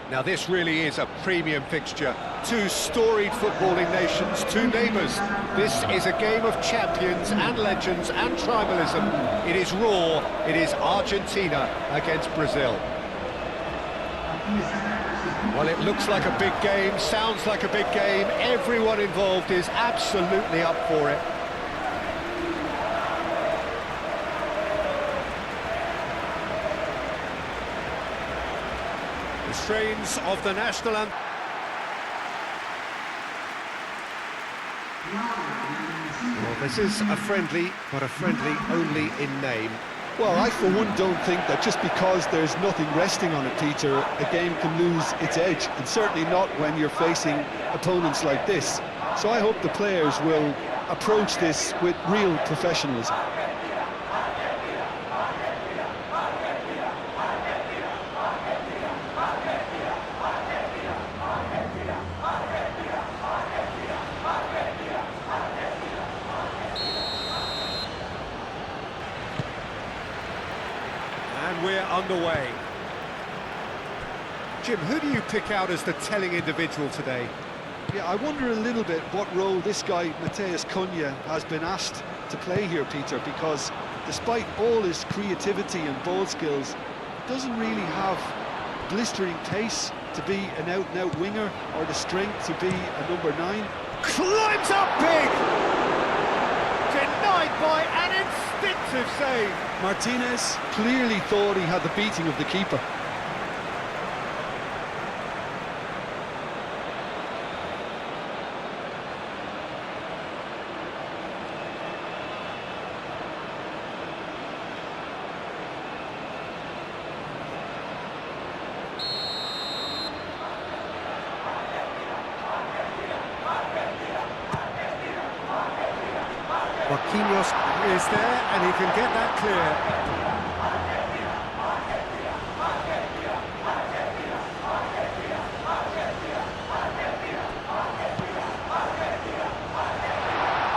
Now this really is a premium fixture. Two storied footballing nations, two neighbours. This is a game of champions and legends and tribalism. It is raw, it is Argentina against Brazil. Well, it looks like a big game, sounds like a big game. Everyone involved is absolutely up for it. The strains of the national anthem. Well, this is a friendly, but a friendly only in name. Well, I for one don't think that just because there's nothing resting on it, Peter, a game can lose its edge, and certainly not when you're facing opponents like this. So I hope the players will approach this with real professionalism. And we're underway. Jim, who do you pick out as the telling individual today? Yeah, I wonder a little bit what role this guy, Matheus Cunha, has been asked to play here, Peter, because despite all his creativity and ball skills, he doesn't really have blistering pace to be an out-and-out winger or the strength to be a number 9. Climbs up big! Denied by an instinctive save. Martinez clearly thought he had the beating of the keeper. Marquinhos is there, and he can get that clear.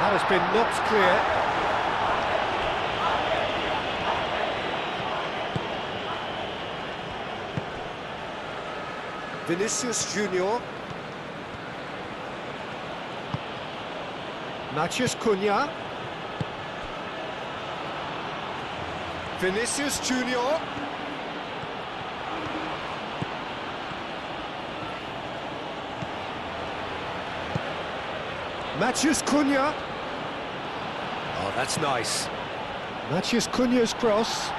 That has been knocked clear. Vinicius Junior. Matheus Cunha. Vinicius Junior. Matheus Cunha. Oh, that's nice. Matheus Cunha's cross.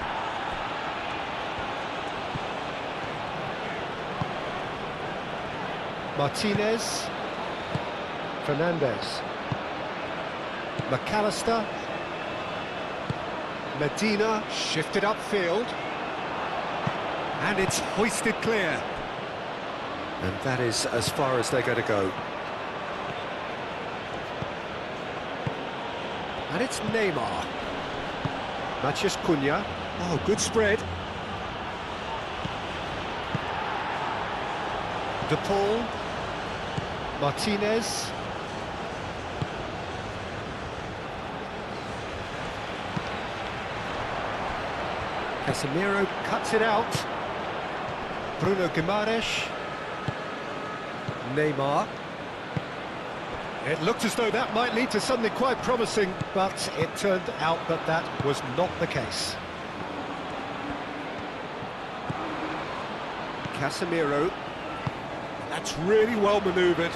Martinez. Fernandez. McAllister. Medina shifted upfield, and it's hoisted clear. And that is as far as they're going to go. And it's Neymar. Matheus Cunha. Oh, good spread. De Paul. Martinez. Casemiro cuts it out. Bruno Guimaraes. Neymar. It looked as though that might lead to something quite promising, but it turned out that that was not the case. Casemiro. That's really well manoeuvred.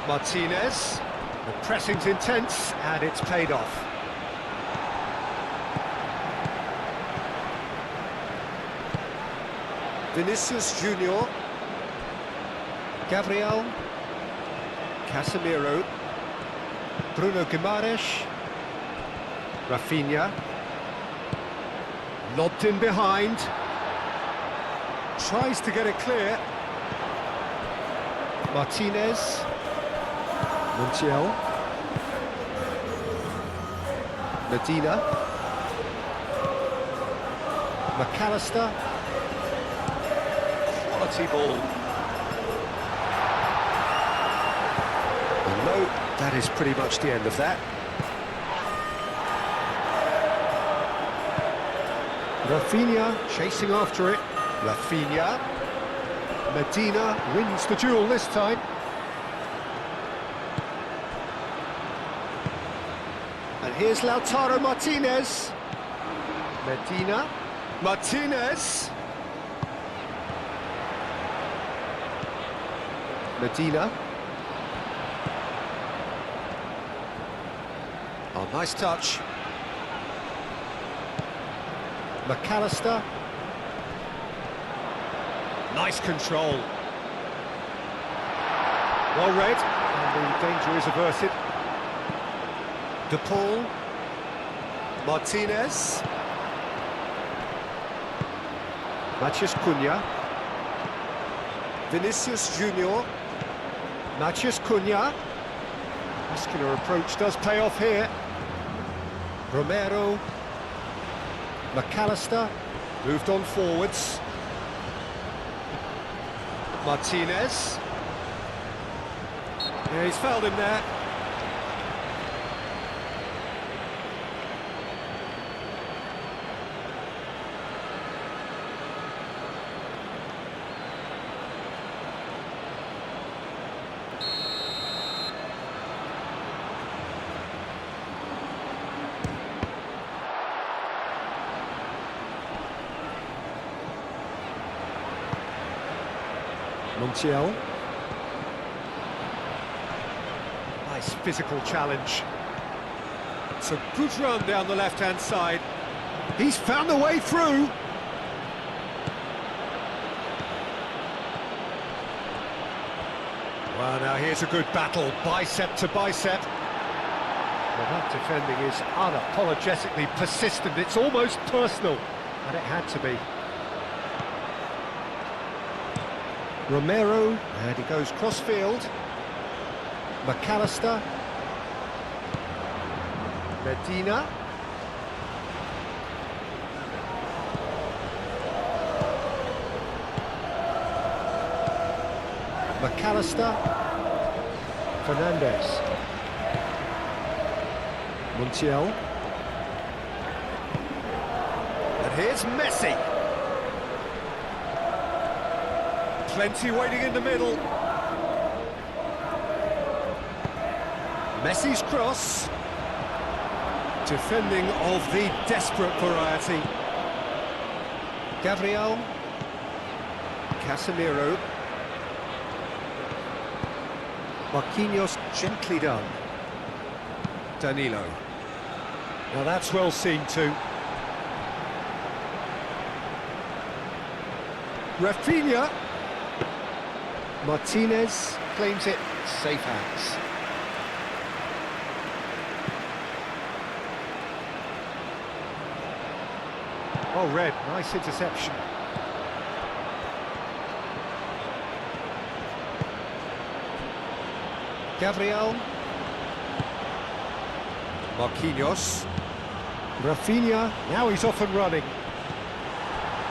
Martinez. The pressing's intense, and it's paid off. Vinicius Junior. Gabriel. Casemiro. Bruno Guimaraes. Rafinha. Lobbed in behind. Tries to get it clear. Martinez. Montiel. Medina. McAllister. Quality ball. And no, that is pretty much the end of that. Rafinha chasing after it. Rafinha. Medina wins the duel this time. And here's Lautaro Martinez. Medina. Martinez. Medina. Oh, nice touch. McAllister. Nice control. Well read, and the danger is averted. De Paul. Martinez. Matheus Cunha. Vinicius Junior. Matheus Cunha. Muscular approach does pay off here. Romero. McAllister. Moved on forwards. Martinez. Yeah, he's fouled him there. Montiel. Nice physical challenge. It's a good run down the left-hand side. He's found a way through. Well, now here's a good battle, bicep to bicep. Well, that defending is unapologetically persistent. It's almost personal, and it had to be. Romero, and he goes cross-field. McAllister. Medina. McAllister. Fernandez. Montiel. And here's Messi. Plenty waiting in the middle. Messi's cross. Defending of the desperate variety. Gabriel. Casemiro. Marquinhos gently done. Danilo. Now that's well seen too. Rafinha. Martinez claims it, safe hands. Oh, red, nice interception. Gabriel. Marquinhos. Rafinha, now he's off and running.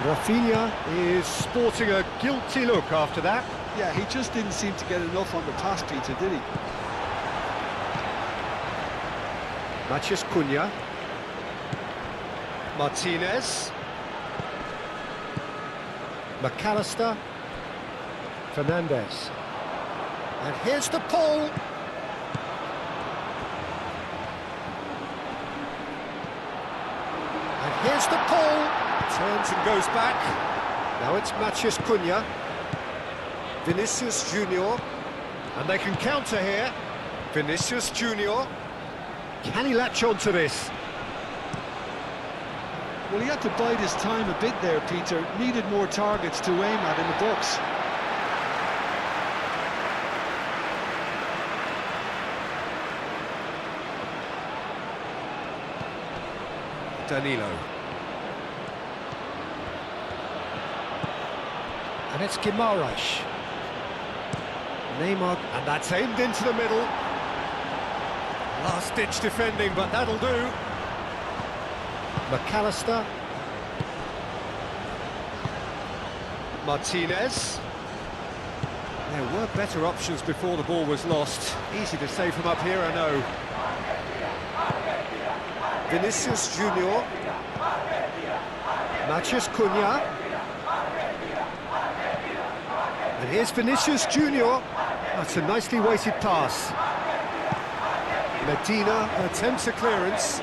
Rafinha is sporting a guilty look after that. Yeah, he just didn't seem to get enough on the pass, Peter, did he? Matheus Cunha. Martinez. McAllister. Fernandez. And here's the pull. And here's the pull. Turns and goes back. Now it's Matheus Cunha. Vinicius Junior. And they can counter here. Vinicius Junior. Can he latch on to this? Well, he had to bide his time a bit there, Peter. Needed more targets to aim at in the box. Danilo. And it's Guimaraes. Neymar, and that's aimed into the middle. Last-ditch defending, but that'll do. McAllister. Martinez. There were better options before the ball was lost. Easy to say from up here, I know. Vinicius Junior. Mathias Cunha. And here's Vinicius Junior. That's a nicely weighted pass. Medina attempts a clearance.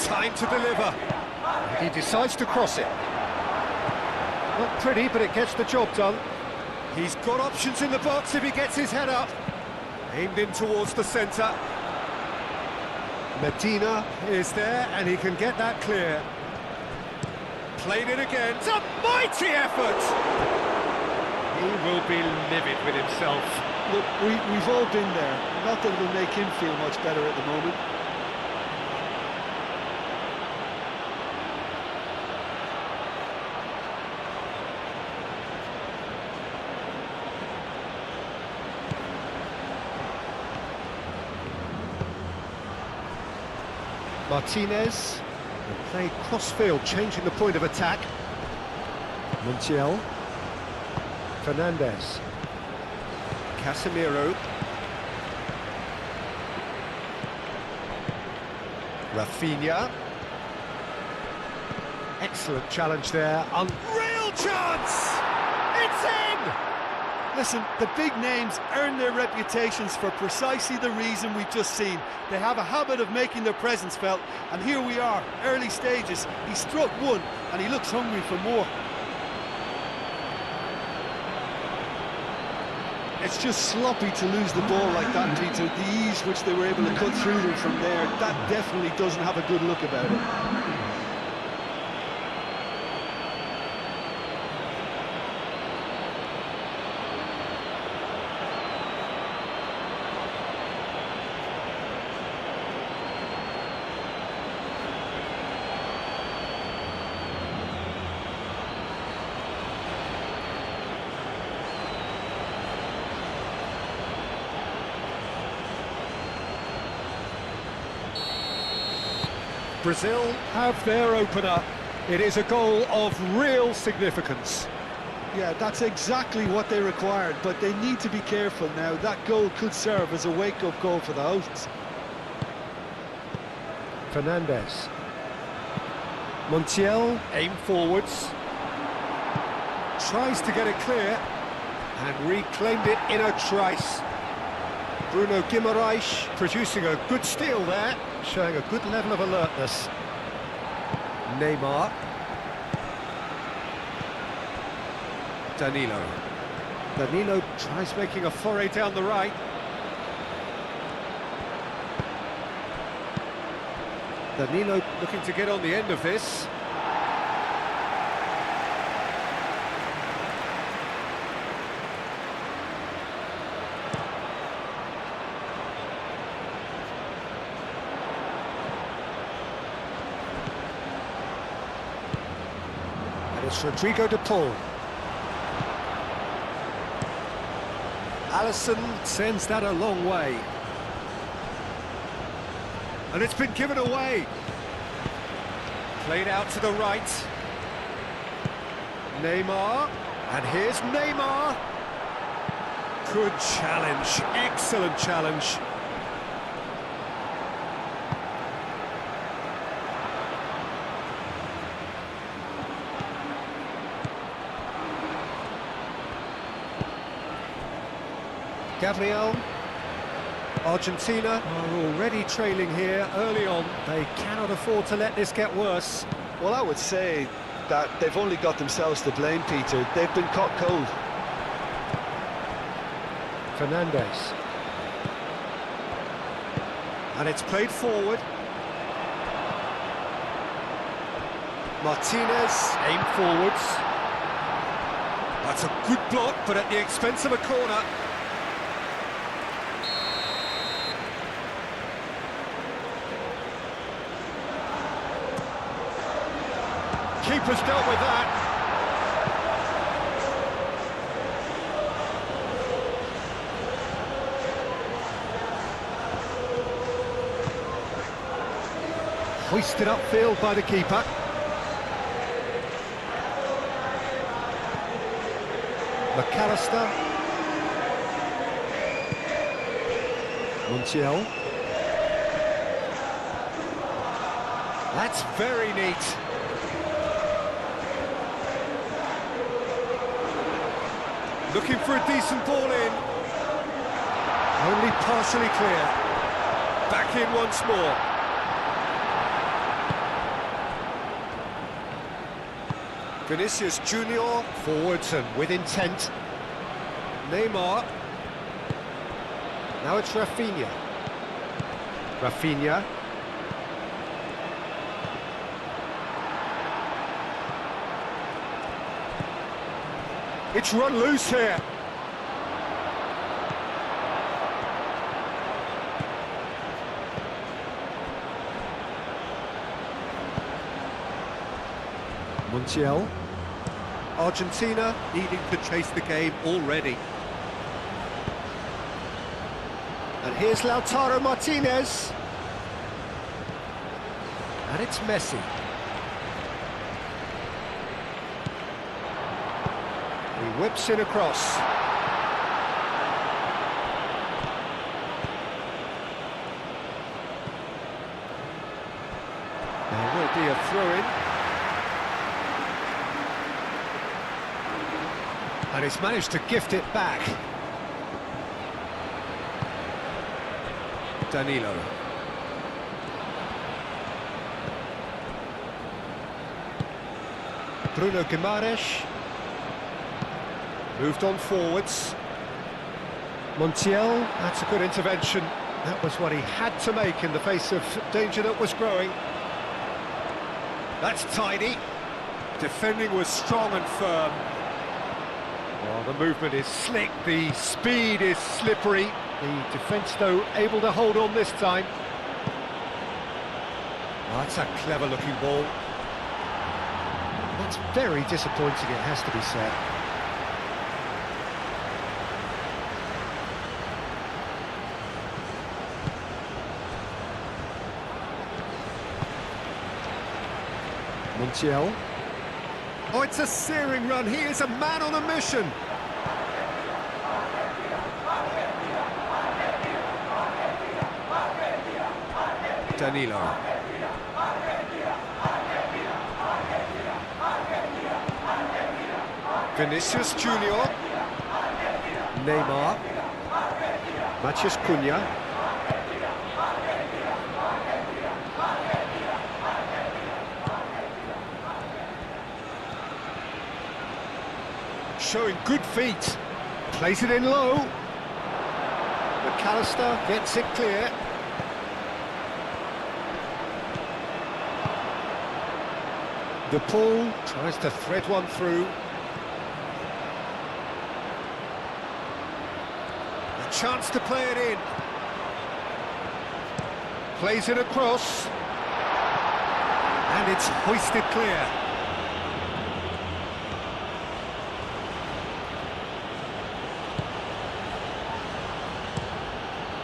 Time to deliver. And he decides to cross it. Not pretty, but it gets the job done. He's got options in the box if he gets his head up. Aimed in towards the centre. Medina is there, and he can get that clear. Played it again. It's a mighty effort! He will be livid with himself. Look, we've all been there. Not that it'll make him feel much better at the moment. Martinez, and played cross-field, changing the point of attack. Montiel. Fernandez. Casemiro. Rafinha. Excellent challenge there. Unreal chance! It's in! Listen, the big names earn their reputations for precisely the reason we've just seen. They have a habit of making their presence felt, and here we are, early stages. He struck one, and he looks hungry for more. It's just sloppy to lose the ball like that, Peter. The ease which they were able to cut through them from there, that definitely doesn't have a good look about it. Brazil have their opener. It is a goal of real significance. Yeah, that's exactly what they required, but they need to be careful now. That goal could serve as a wake-up goal for the hosts. Fernandez. Montiel, aim forwards. Tries to get it clear, and reclaimed it in a trice. Bruno Guimaraes producing a good steal there, showing a good level of alertness. Neymar. Danilo tries making a foray down the right. Danilo looking to get on the end of this. It's Rodrigo de Paul. Alisson sends that a long way. And it's been given away. Played out to the right. Neymar. And here's Neymar. Good challenge. Excellent challenge. Gabriel. Argentina are already trailing here early on. They cannot afford to let this get worse. Well, I would say that they've only got themselves to blame, Peter. They've been caught cold. Fernandez. And it's played forward. Martinez, aim forwards. That's a good block, but at the expense of a corner. Keeper's dealt with that. Hoisted upfield by the keeper. McAllister. Montiel. That's very neat. Looking for a decent ball in. Only partially clear. Back in once more. Vinicius Junior, forwards and with intent. Neymar. Now it's Rafinha. Rafinha. It's run loose here. Montiel. Argentina needing to chase the game already. And here's Lautaro Martinez. And it's Messi. He whips it across. There will be a throw-in. And he's managed to gift it back. Danilo. Bruno Guimaraes. Moved on forwards. Montiel, that's a good intervention. That was what he had to make in the face of danger that was growing. That's tidy. Defending was strong and firm. Oh, the movement is slick, the speed is slippery. The defence, though, able to hold on this time. Oh, that's a clever-looking ball. That's very disappointing, it has to be said. Montiel. Oh, it's a searing run. He is a man on a mission. Danilo. Vinicius Junior. Neymar. Matheus Cunha. Showing good feet. Plays it in low. McAllister gets it clear. De Paul tries to thread one through. A chance to play it in. Plays it across. And it's hoisted clear.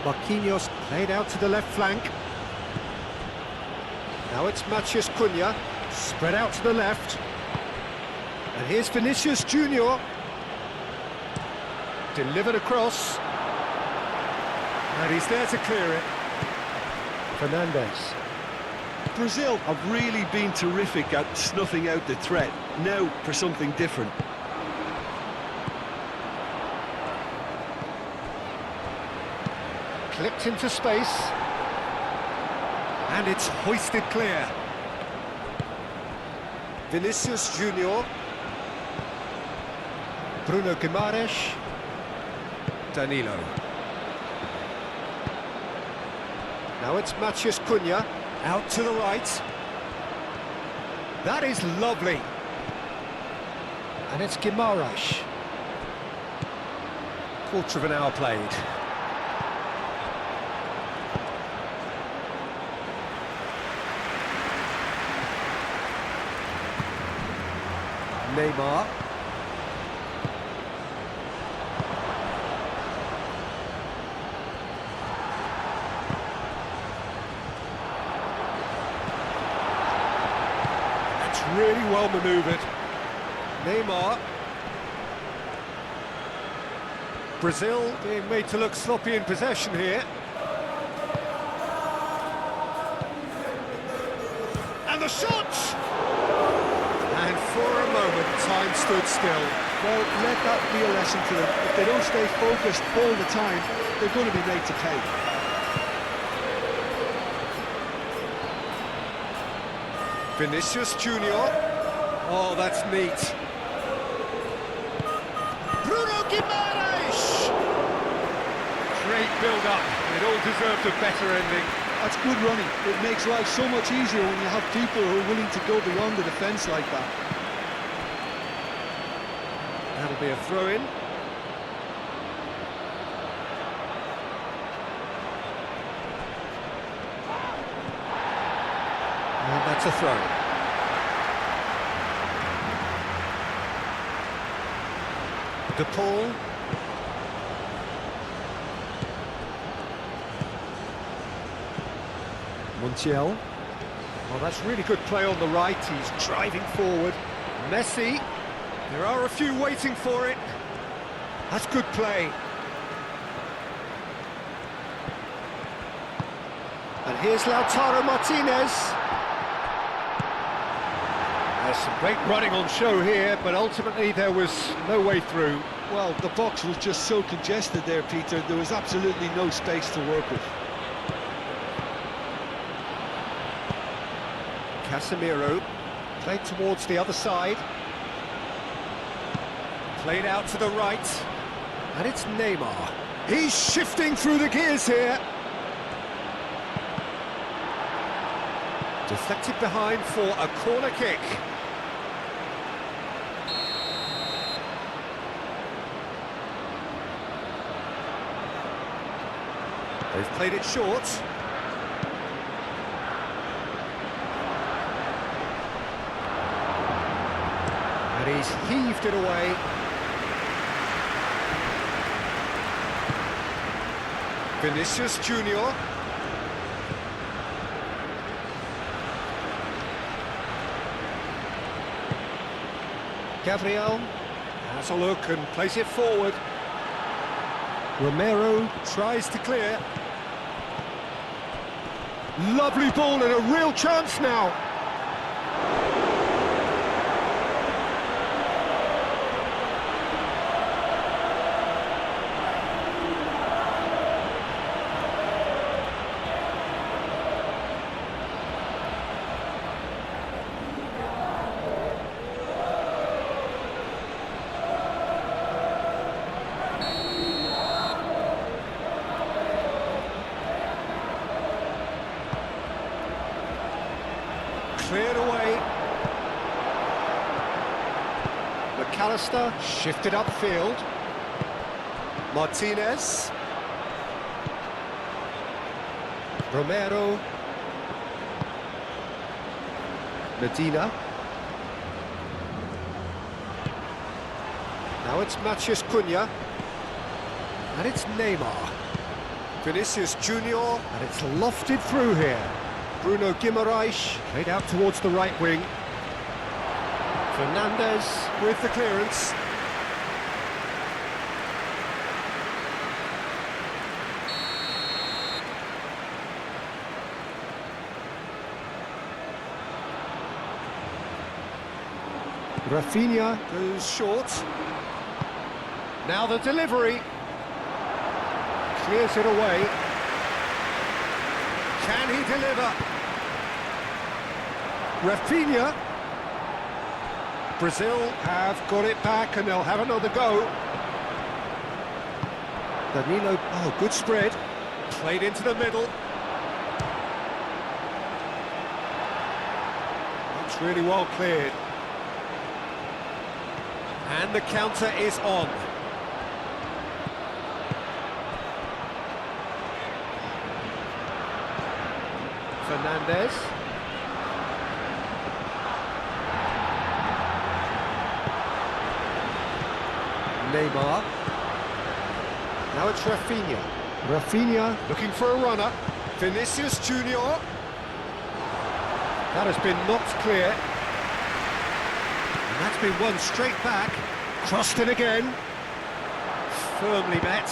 Marquinhos played out to the left flank. Now it's Matheus Cunha, spread out to the left. And here's Vinicius Junior. Delivered across. And he's there to clear it. Fernandes. Brazil have really been terrific at snuffing out the threat. Now for something different. Clipped into space. And it's hoisted clear. Vinicius Junior. Bruno Guimaraes. Danilo. Now it's Matheus Cunha. Out to the right. That is lovely. And it's Guimaraes. Quarter of an hour played. Neymar. That's really well manoeuvred. Neymar. Brazil being made to look sloppy in possession here. shot! And for a moment, time stood still. Well, let that be a lesson to them. If they don't stay focused all the time, they're going to be made to pay. Vinicius Junior. Oh, that's neat. Bruno Guimaraes! Great build-up. It all deserved a better ending. That's good running. It makes life so much easier when you have people who are willing to go beyond the defence like that. That'll be a throw-in. And that's a throw. De Paul. Montiel. Oh, that's really good play on the right. He's driving forward. Messi. There are a few waiting for it. That's good play. And here's Lautaro Martinez. There's some great running on show here, but ultimately there was no way through. Well, the box was just so congested there, Peter. There was absolutely no space to work with. Casemiro played towards the other side. Played out to the right. And it's Neymar. He's shifting through the gears here. Deflected behind for a corner kick. They've played it short. And he's heaved it away. Vinicius Junior. Gabriel has a look and plays it forward. Romero tries to clear. Lovely ball and a real chance now. Cleared away. McAllister shifted upfield. Martinez. Romero. Medina. Now it's Matheus Cunha. And it's Neymar. Vinicius Junior. And it's lofted through here. Bruno Guimaraes played out towards the right wing. Fernandez with the clearance. Rafinha goes short. Now the delivery. Clears it away. Can he deliver? Rafinha. Brazil have got it back and they'll have another go. Danilo, oh, good spread. Played into the middle. That's really well cleared. And the counter is on. Fernandez. Neymar. Now it's Rafinha. Rafinha looking for a runner. Vinicius Junior. That has been knocked clear. And that's been won straight back. Crossed in again. Firmly met.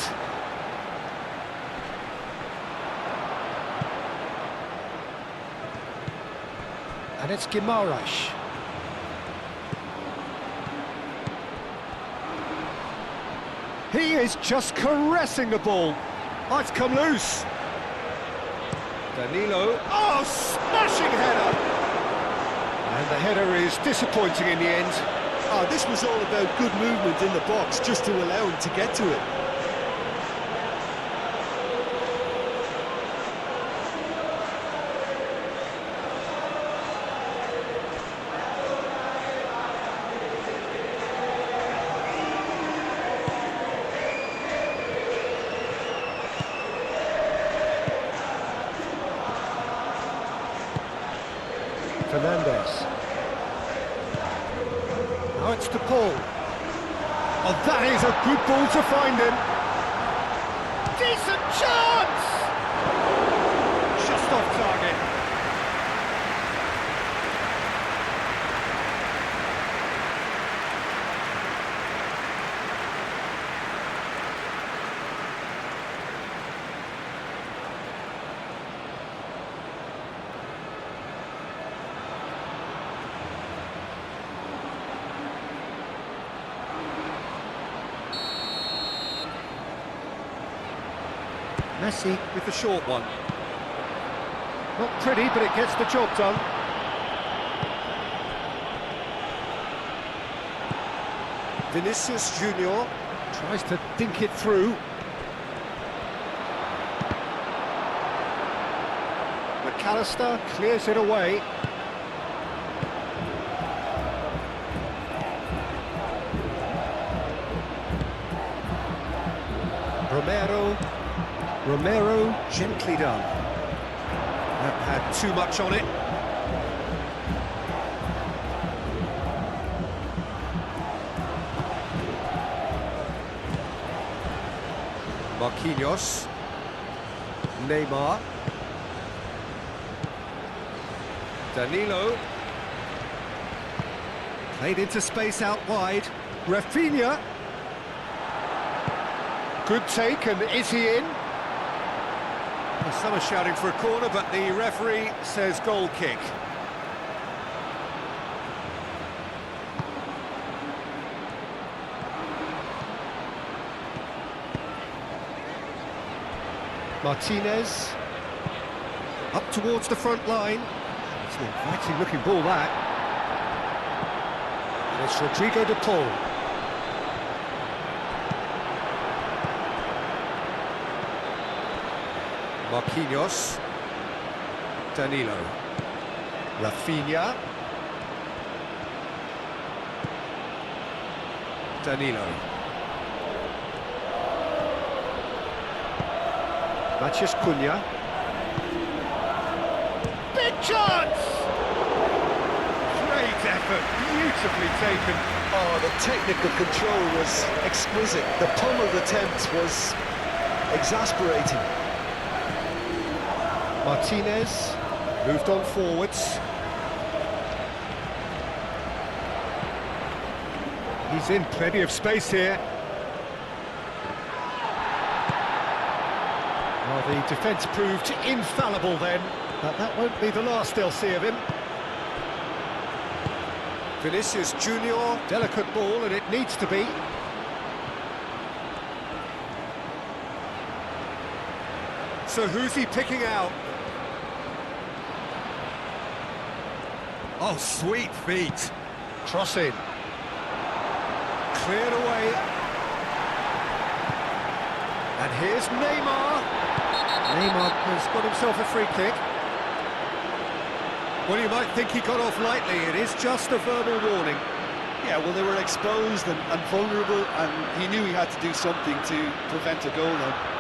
And it's Guimaraes. He is just caressing the ball. Oh, it's come loose. Danilo. Oh, smashing header! And the header is disappointing in the end. Oh, this was all about good movement in the box, just to allow him to get to it. Fernandez. Now it's to Paul. Oh, that is a good ball to find him. Decent chance! Just off target. Messi with the short one. Not pretty, but it gets the job done. Vinicius Junior tries to dink it through. McAllister clears it away. Romero, gently done. That had too much on it. Marquinhos. Neymar. Danilo. Played into space out wide. Rafinha. Good take, and is he in? Well, some are shouting for a corner, but the referee says goal kick. Martinez. Up towards the front line. It's an inviting looking ball, that. And it's Rodrigo de Paul. Marquinhos. Danilo. Rafinha. Danilo. Matheus Cunha. Big chance! Great effort, beautifully taken. Oh, the technical control was exquisite. The pummeled attempt was exasperating. Martinez moved on forwards. He's in plenty of space here. Well, the defence proved infallible then, but that won't be the last they'll see of him. Vinicius Junior, delicate ball, and it needs to be. So who's he picking out? Oh, sweet feet. Cross in. Cleared away. And here's Neymar. Neymar has got himself a free kick. Well, you might think he got off lightly. It is just a verbal warning. Yeah, well, they were exposed and vulnerable, and he knew he had to do something to prevent a goal now.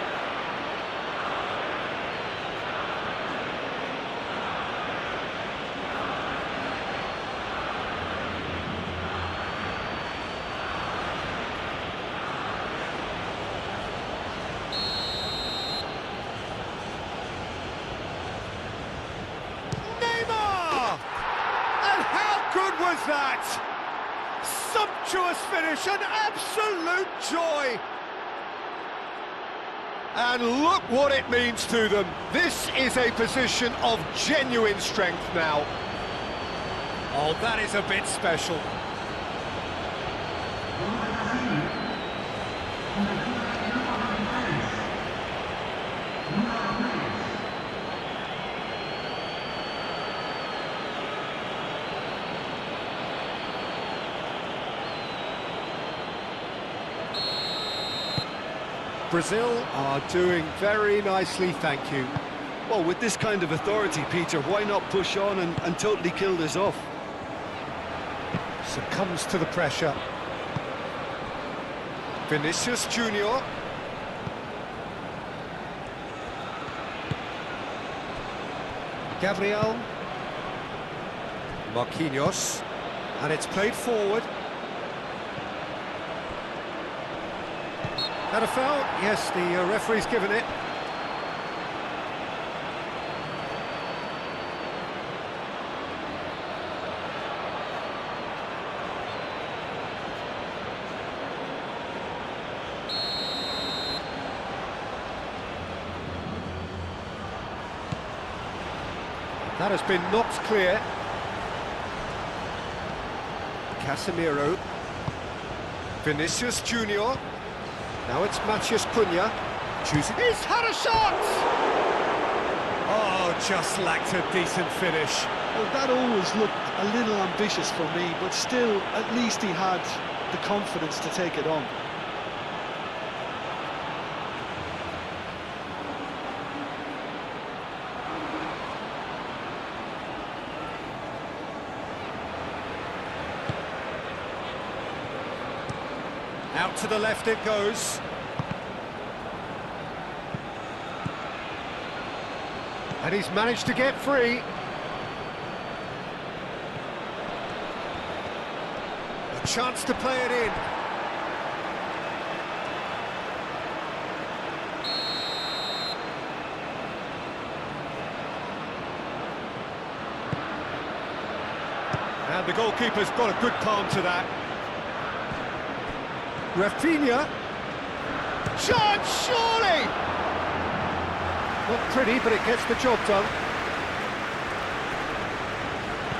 That sumptuous finish, an absolute joy, and look what it means to them. This is a position of genuine strength now. Oh, that is a bit special. Brazil are doing very nicely, thank you. Well, with this kind of authority, Peter, why not push on and totally kill this off? Succumbs to the pressure. Vinicius Junior. Gabriel. Marquinhos. And it's played forward. That a foul? Yes, the referee's given it. That has been knocked clear. Casemiro. Vinicius Junior. Now it's Matheus Cunha. Choosing. He's had a shot! Oh, just lacked a decent finish. Well, that always looked a little ambitious for me, but still, at least he had the confidence to take it on. Out to the left it goes. And he's managed to get free. A chance to play it in. And the goalkeeper's got a good palm to that. Rafinha. Shot, surely! Not pretty, but it gets the job done.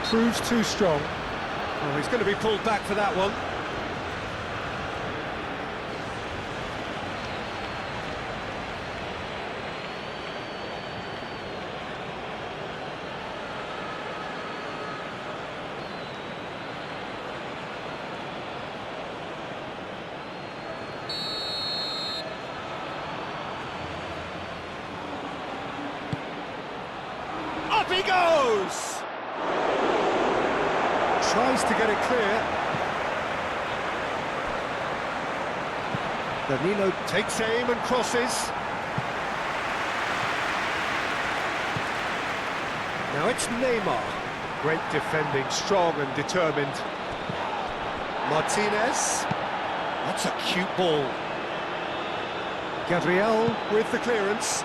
Proves too strong. Oh, he's going to be pulled back for that one. Up he goes! Tries to get it clear. Danilo takes aim and crosses. Now it's Neymar. Great defending, strong and determined. Martinez. That's a cute ball. Gabriel with the clearance.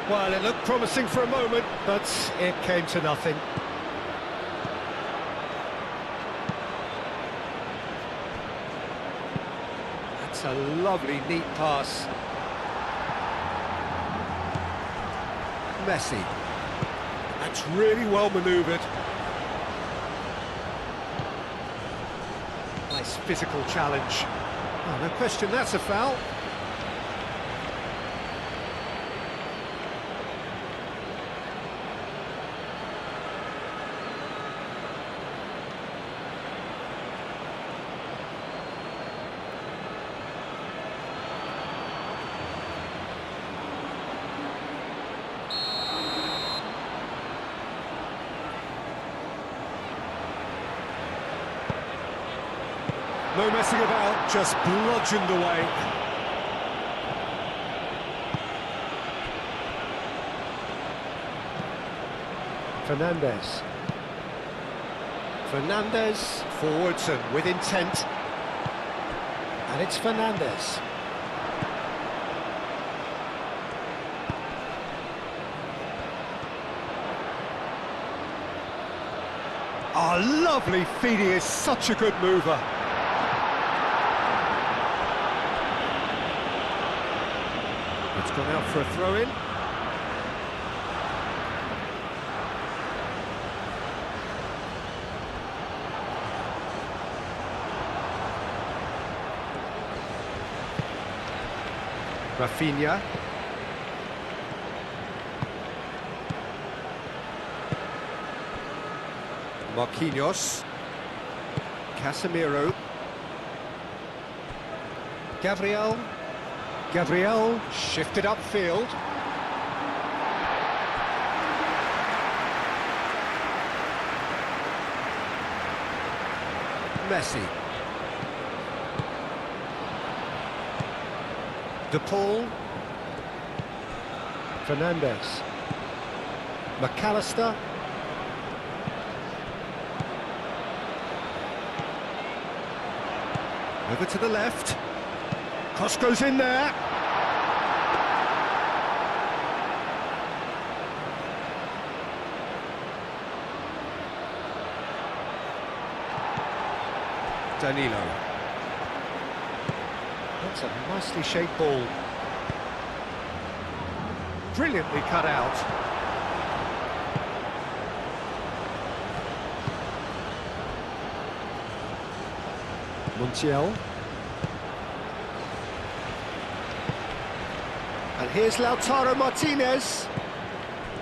Well, it looked promising for a moment, but it came to nothing. That's a lovely, neat pass. Messi. That's really well manoeuvred. Nice physical challenge. Oh, no question, that's a foul. No messing about, just bludgeoned away. Fernandes. Fernandes forwards and with intent. And it's Fernandes. Oh, lovely feed, he is such a good mover. It's gone out for a throw-in. Rafinha. Marquinhos. Casemiro. Gabriel shifted upfield. Messi. De Paul. Fernandes. McAllister. Over to the left. Cross goes in there. Danilo. That's a nicely shaped ball. Brilliantly cut out. Montiel. And here's Lautaro Martinez.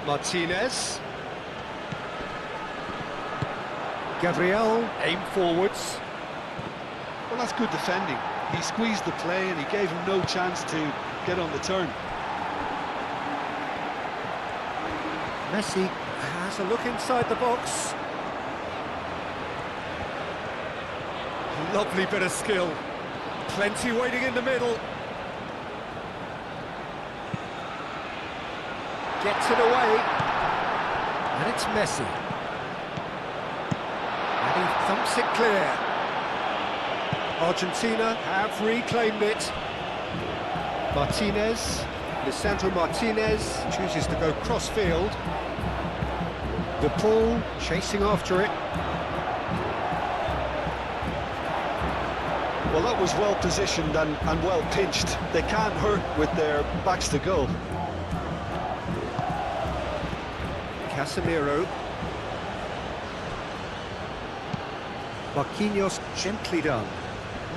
Martinez. Gabriel, aim forwards. Well, that's good defending. He squeezed the play and he gave him no chance to get on the turn. Messi has a look inside the box. Lovely bit of skill. Plenty waiting in the middle. Gets it away. And it's Messi. And he thumps it clear. Argentina have reclaimed it. Martinez. Lisandro Martinez chooses to go cross-field. De Paul chasing after it. Well, that was well positioned and well pinched. They can't hurt with their backs to goal. Casemiro. Marquinhos gently done.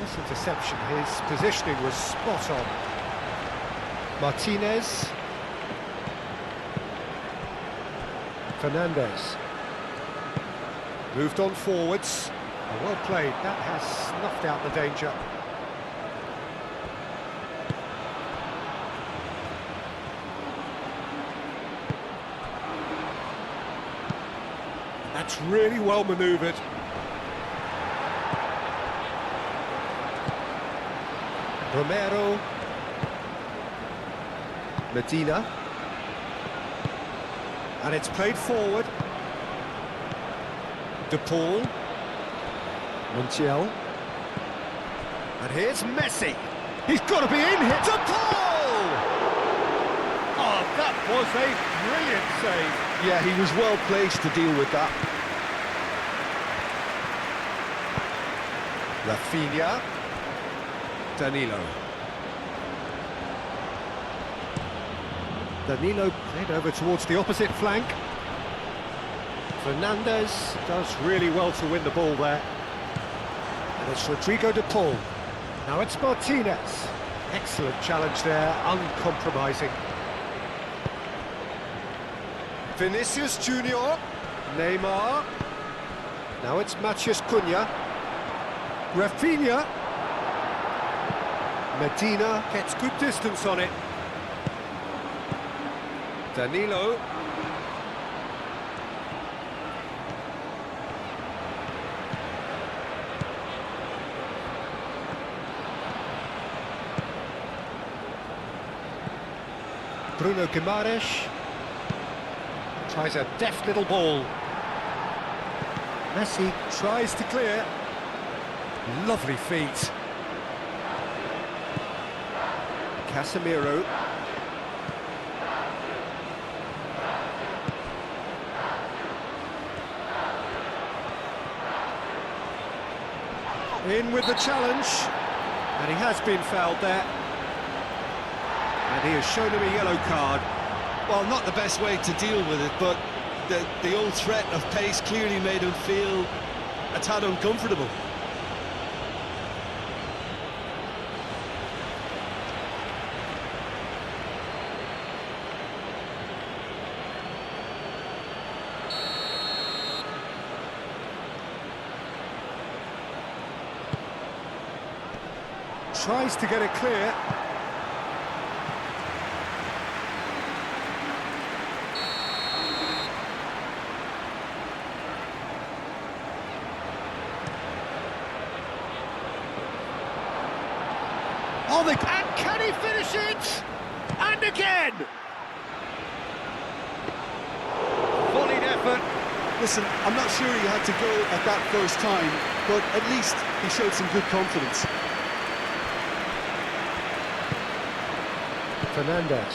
Nice interception. His positioning was spot on. Martinez. Fernandes. Moved on forwards. Well played. That has snuffed out the danger. That's really well manoeuvred. Romero. Medina. And it's played forward. De Paul. Montiel. And here's Messi. He's got to be in here. De Paul! Oh, that was a brilliant save. Yeah, he was well placed to deal with that. Rafinha. Danilo. Danilo played over towards the opposite flank. Fernandes does really well to win the ball there. And it's Rodrigo de Paul. Now it's Martinez. Excellent challenge there, uncompromising. Vinicius Junior. Neymar. Now it's Matheus Cunha. Rafinha. Medina gets good distance on it. Danilo. Bruno Guimaraes tries a deft little ball. Messi tries to clear. Lovely feet. Casemiro. In with the challenge, and he has been fouled there. And he has shown him a yellow card. Well, not the best way to deal with it, but the old threat of pace clearly made him feel a tad uncomfortable. Tries to get it clear. Oh, and can he finish it? And again! Volleyed effort. Listen, I'm not sure he had to go at that first time, but at least he showed some good confidence. Fernandez.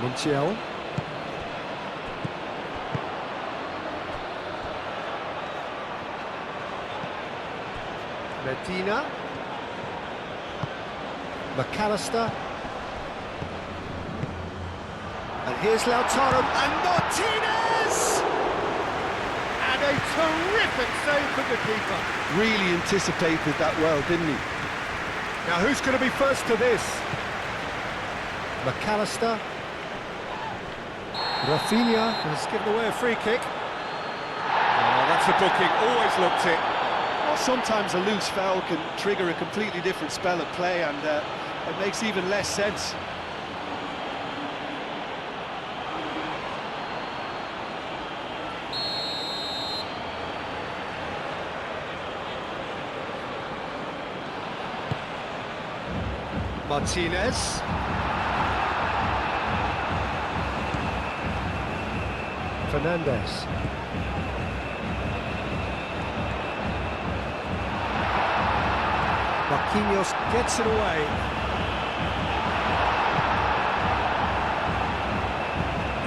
Montiel. Medina. McAllister. And here's Lautaro and Martinez! And a terrific save from the keeper. Really anticipated that well, didn't he? Now who's going to be first to this? McAllister. Rafinha has given away a free kick. Oh, that's a booking, always looked it. Well, sometimes a loose foul can trigger a completely different spell of play, and it makes even less sense. Martinez. Fernandez. Marquinhos gets it away.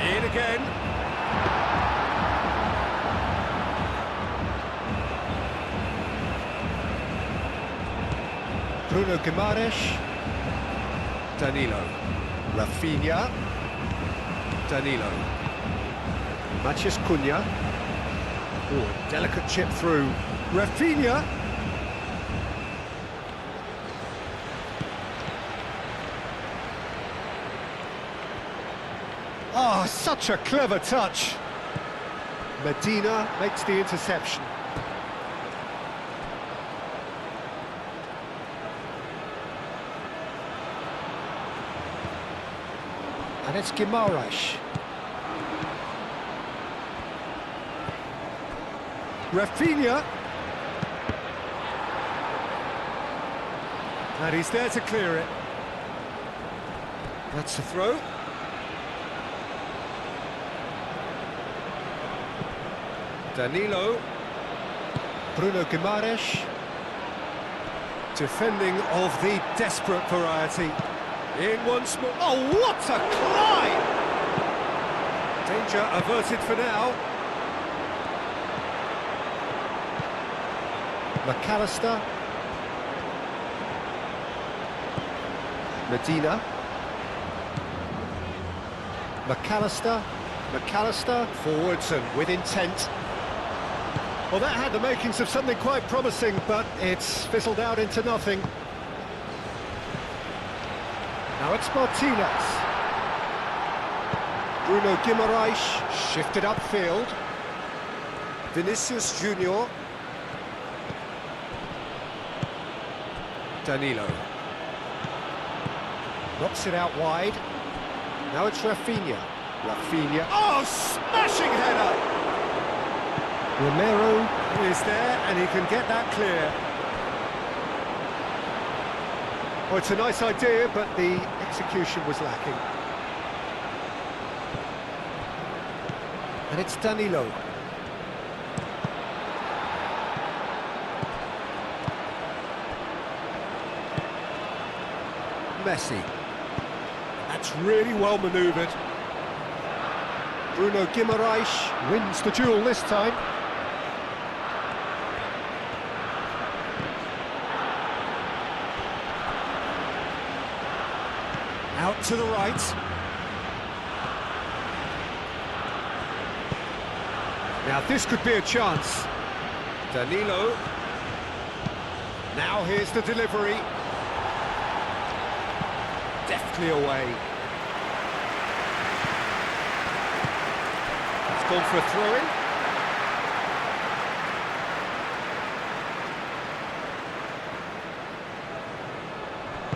In again. Bruno Guimaraes. Danilo. Rafinha. Danilo. Matheus Cunha. Oh, delicate chip through. Rafinha. Oh, such a clever touch. Medina makes the interception. And it's Guimaraes. Rafinha. And he's there to clear it. That's the throw. Danilo. Bruno Guimaraes. Defending of the desperate variety. In once more. Oh, what a climb! Danger averted for now. McAllister. Medina. McAllister forwards and with intent. Well, that had the makings of something quite promising, but it's fizzled out into nothing. Now it's Martinez. Bruno Guimaraes shifted upfield. Vinicius Junior. Danilo. Knocks it out wide. Now it's Rafinha. Oh, smashing header! Romero is there, and he can get that clear. Well, it's a nice idea, but the execution was lacking. And it's Danilo. Messi. That's really well manoeuvred. Bruno Guimaraes wins the duel this time. Out to the right. Now this could be a chance. Danilo. Now here's the delivery. Deftly away. It's gone for a throw-in.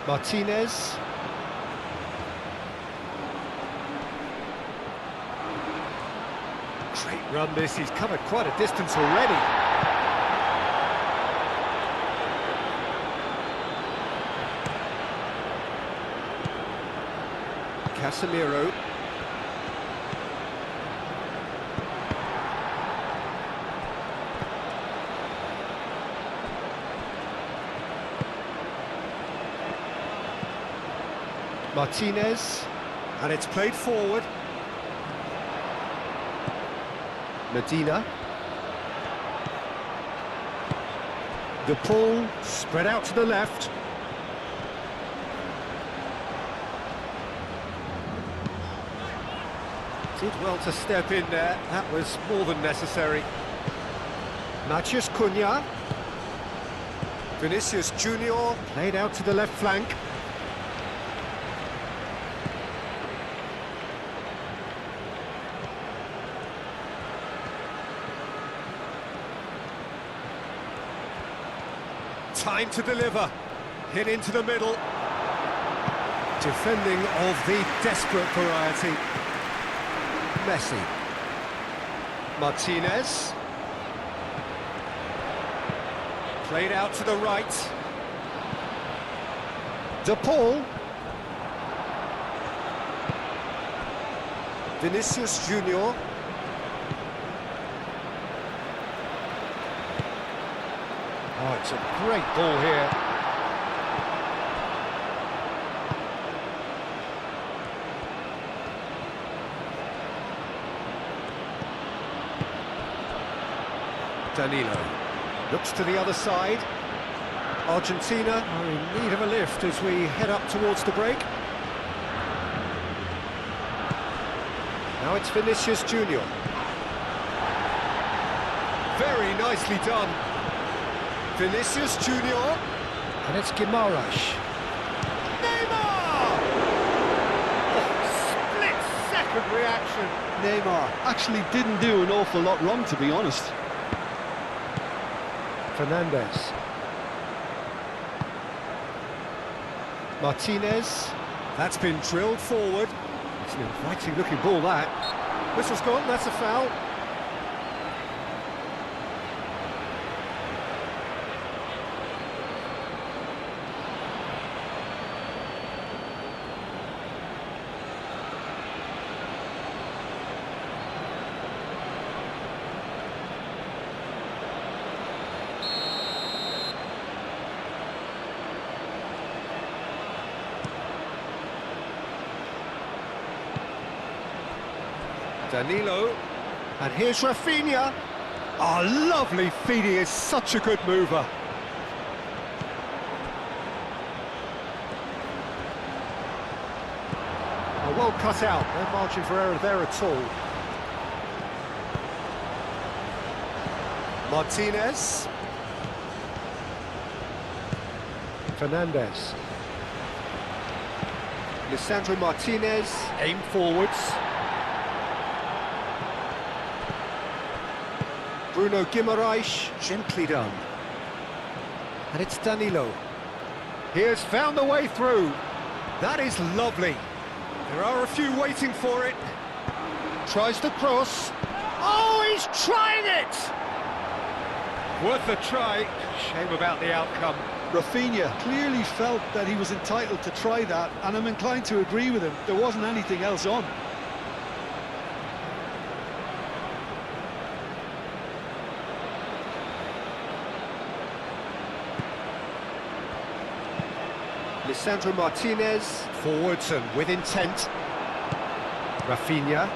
Martinez. Great run this, he's covered quite a distance already. Casemiro. Martinez, and it's played forward. Medina. The pull, spread out to the left. Did well to step in there, that was more than necessary. Matheus Cunha. Vinicius Junior, played out to the left flank. Time to deliver, hit into the middle. Defending of the desperate variety. Messi. Martinez. Played out to the right. De Paul. Vinicius Junior. Oh, it's a great ball here. Danilo looks to the other side. Argentina are in need of a lift as we head up towards the break. Now it's Vinicius Junior. Very nicely done. Vinicius Junior. And it's Guimaraes. Neymar! Oh, split-second reaction. Neymar actually didn't do an awful lot wrong, to be honest. Fernandes. Martinez. That's been drilled forward. It's an inviting looking ball, that. Whistle's gone, that's a foul. Danilo, and here's Rafinha. Oh, lovely feed, he is such a good mover. Oh, well cut out, no margin for error there at all. Martinez. Fernandes. Lisandro Martinez, aim forwards. Bruno Guimaraes, gently done. And it's Danilo. He has found the way through. That is lovely. There are a few waiting for it. Tries the cross. Oh, he's trying it! Worth a try. Shame about the outcome. Rafinha clearly felt that he was entitled to try that, and I'm inclined to agree with him. There wasn't anything else on. Lisandro Martinez, forwards and with intent. Rafinha.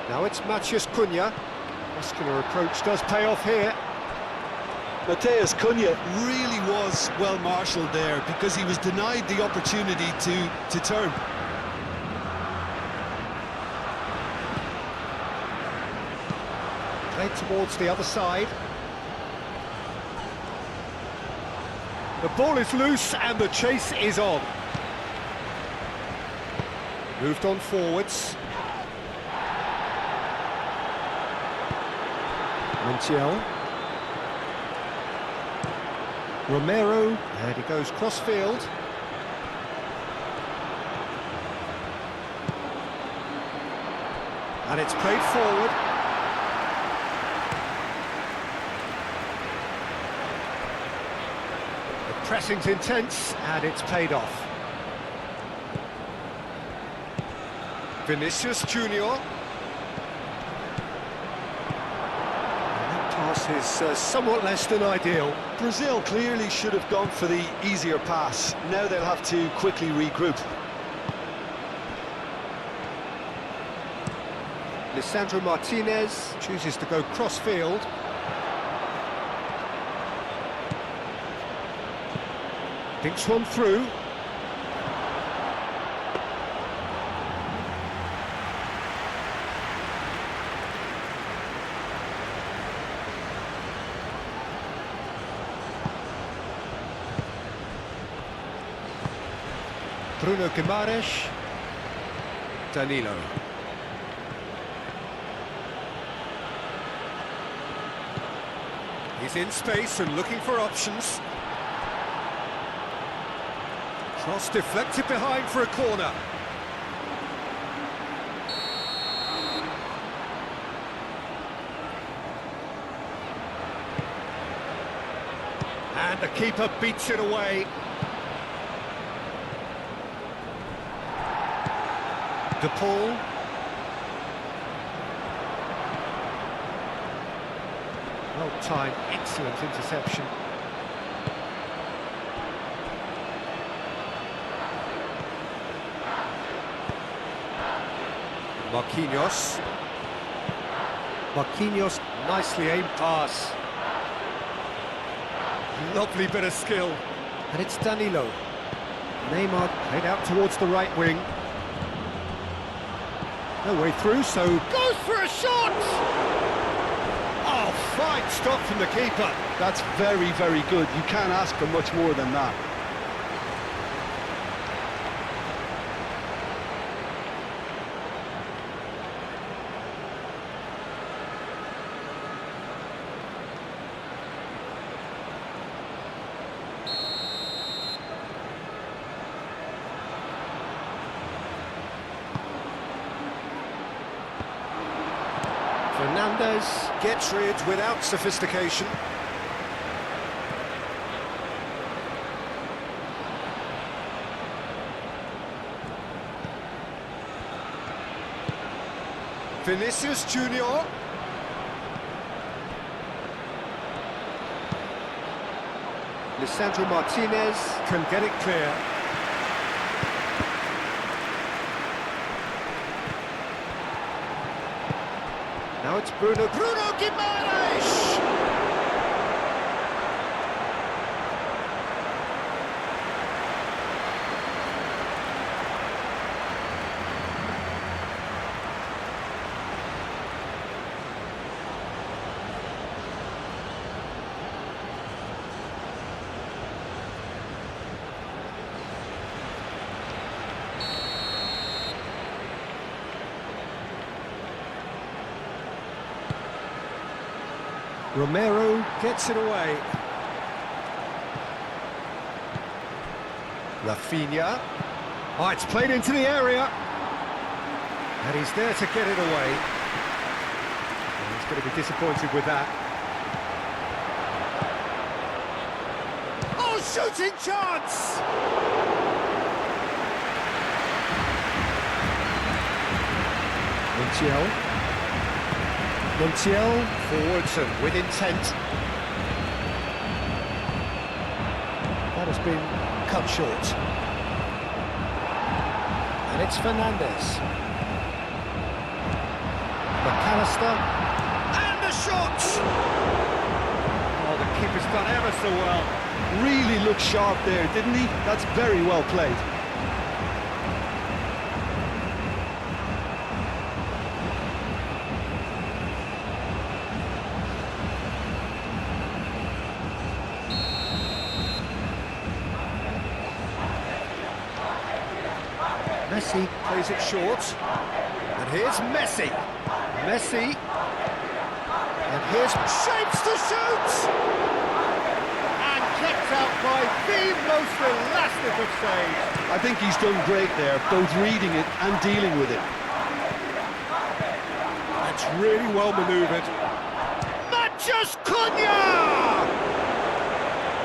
Now it's Matheus Cunha. Muscular approach does pay off here. Matheus Cunha really was well marshalled there because he was denied the opportunity to turn. Played towards the other side. The ball is loose and the chase is on. Moved on forwards. Montiel. Romero, and he goes cross-field. And it's played forward. The pressing's intense, and it's paid off. Vinicius Junior. That pass is somewhat less than ideal. Brazil clearly should have gone for the easier pass. Now they'll have to quickly regroup. Lisandro Martinez chooses to go cross-field. Thinks one through. Bruno Guimaraes. Danilo. He's in space and looking for options. Cross deflected behind for a corner. And the keeper beats it away. De Paul. Well-timed, excellent interception. Marquinhos. Marquinhos, nicely aimed pass. Lovely bit of skill. And it's Danilo. Neymar played out towards the right wing. No way through, so goes for a shot! Oh, fine stop from the keeper. That's very, very good. You can't ask for much more than that. Fernandez gets rid without sophistication. Vinicius Junior. Lisandro Martinez can get it clear. Now it's Bruno Guimaraes! Romero gets it away. Rafinha. Oh, it's played into the area. And he's there to get it away. And he's going to be disappointed with that. Oh, shooting chance! Montiel forwards and with intent. That has been cut short. And it's Fernandez. McAllister. And the shot! Oh, the keeper's done ever so well. Really looked sharp there, didn't he? That's very well played. Messi plays it short, and here's Messi. Messi, and here's shapes to shoot! And kept out by the most elastic of saves. I think he's done great there, both reading it and dealing with it. That's really well manoeuvred. Mathias Cunha!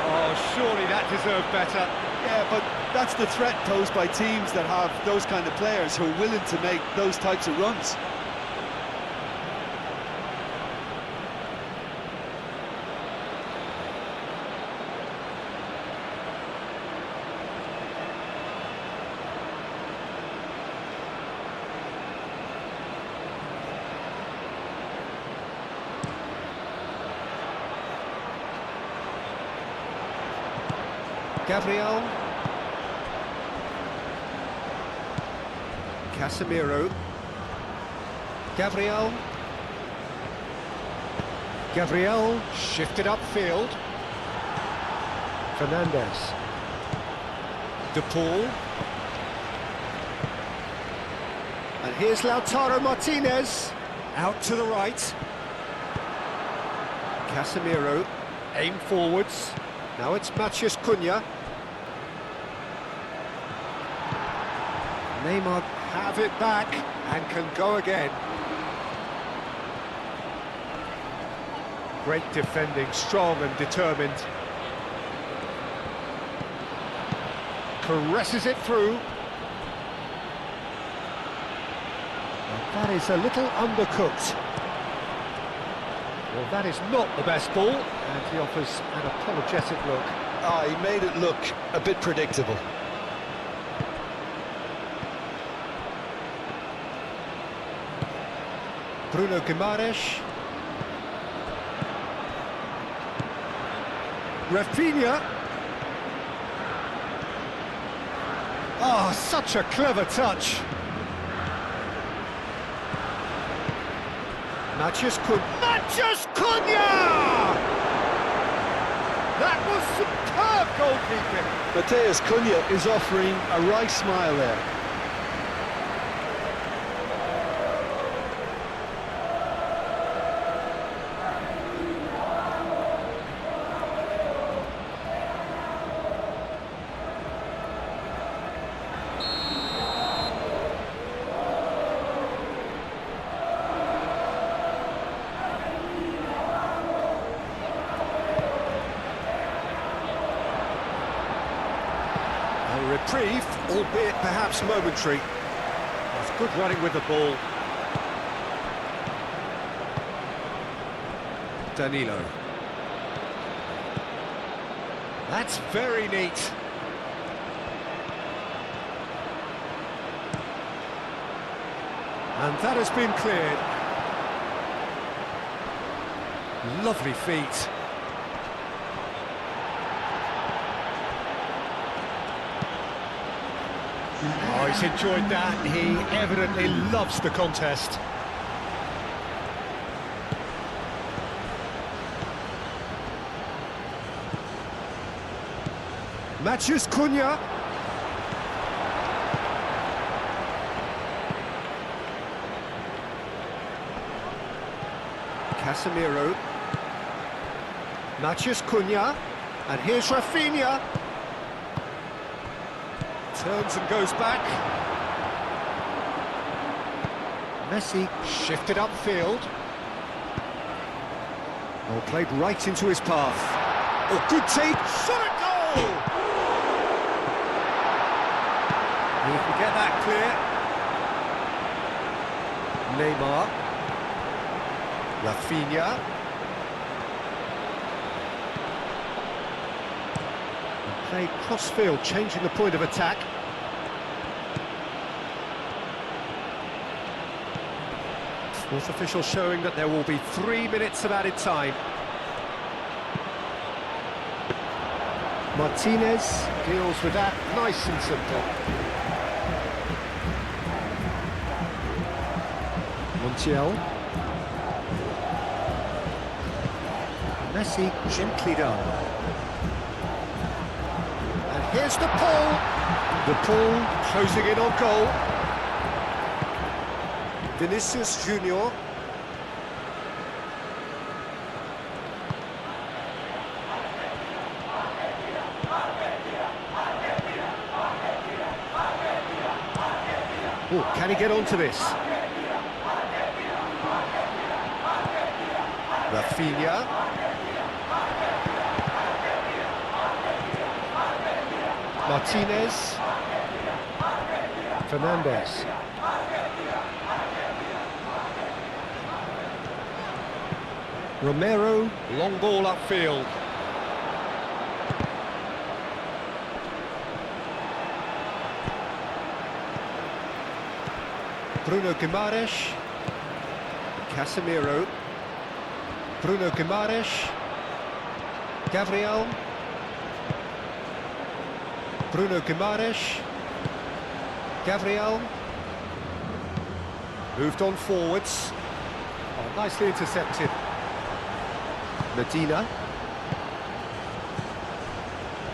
Oh, surely that deserved better. Yeah, but that's the threat posed by teams that have those kind of players who are willing to make those types of runs. Gabriel. Casemiro. Gabriel. Gabriel shifted upfield. Fernandez. De Paul. And here's Lautaro Martinez. Out to the right. Casemiro. Aim forwards. Now it's Mathias Cunha. Neymar have it back and can go again. Great defending, strong and determined. Caresses it through. And that is a little undercooked. Well, that is not the best ball, and he offers an apologetic look. Ah, he made it look a bit predictable. Bruno Guimaraes. Rafinha. Oh, such a clever touch. Mathias Cunha. Mathias Cunha! That was superb goalkeeping. Mathias Cunha is offering a right smile there. A reprieve, albeit perhaps momentary. It's good running with the ball. Danilo. That's very neat. And that has been cleared. Lovely feet. Oh, he's enjoyed that. He evidently loves the contest. Mathias Cunha. Casemiro. Mathias Cunha. And here's Rafinha. Turns and goes back. Messi shifted upfield. Oh, played right into his path. Oh, good take. Shot at goal! He can get that clear. Neymar. Rafinha. Played cross-field, changing the point of attack. Fourth official showing that there will be 3 minutes of added time. Martinez deals with that nice and simple. Montiel. Messi gently done. Here's De Paul. De Paul closing in on goal. Vinicius Junior. Oh, can he get onto this? Rafinha. Martinez. Fernandez. Romero, long ball upfield. Bruno Guimaraes. Casemiro. Bruno Guimaraes. Gabriel. Bruno Guimaraes. Gabriel. Moved on forwards. Oh, nicely intercepted. Medina.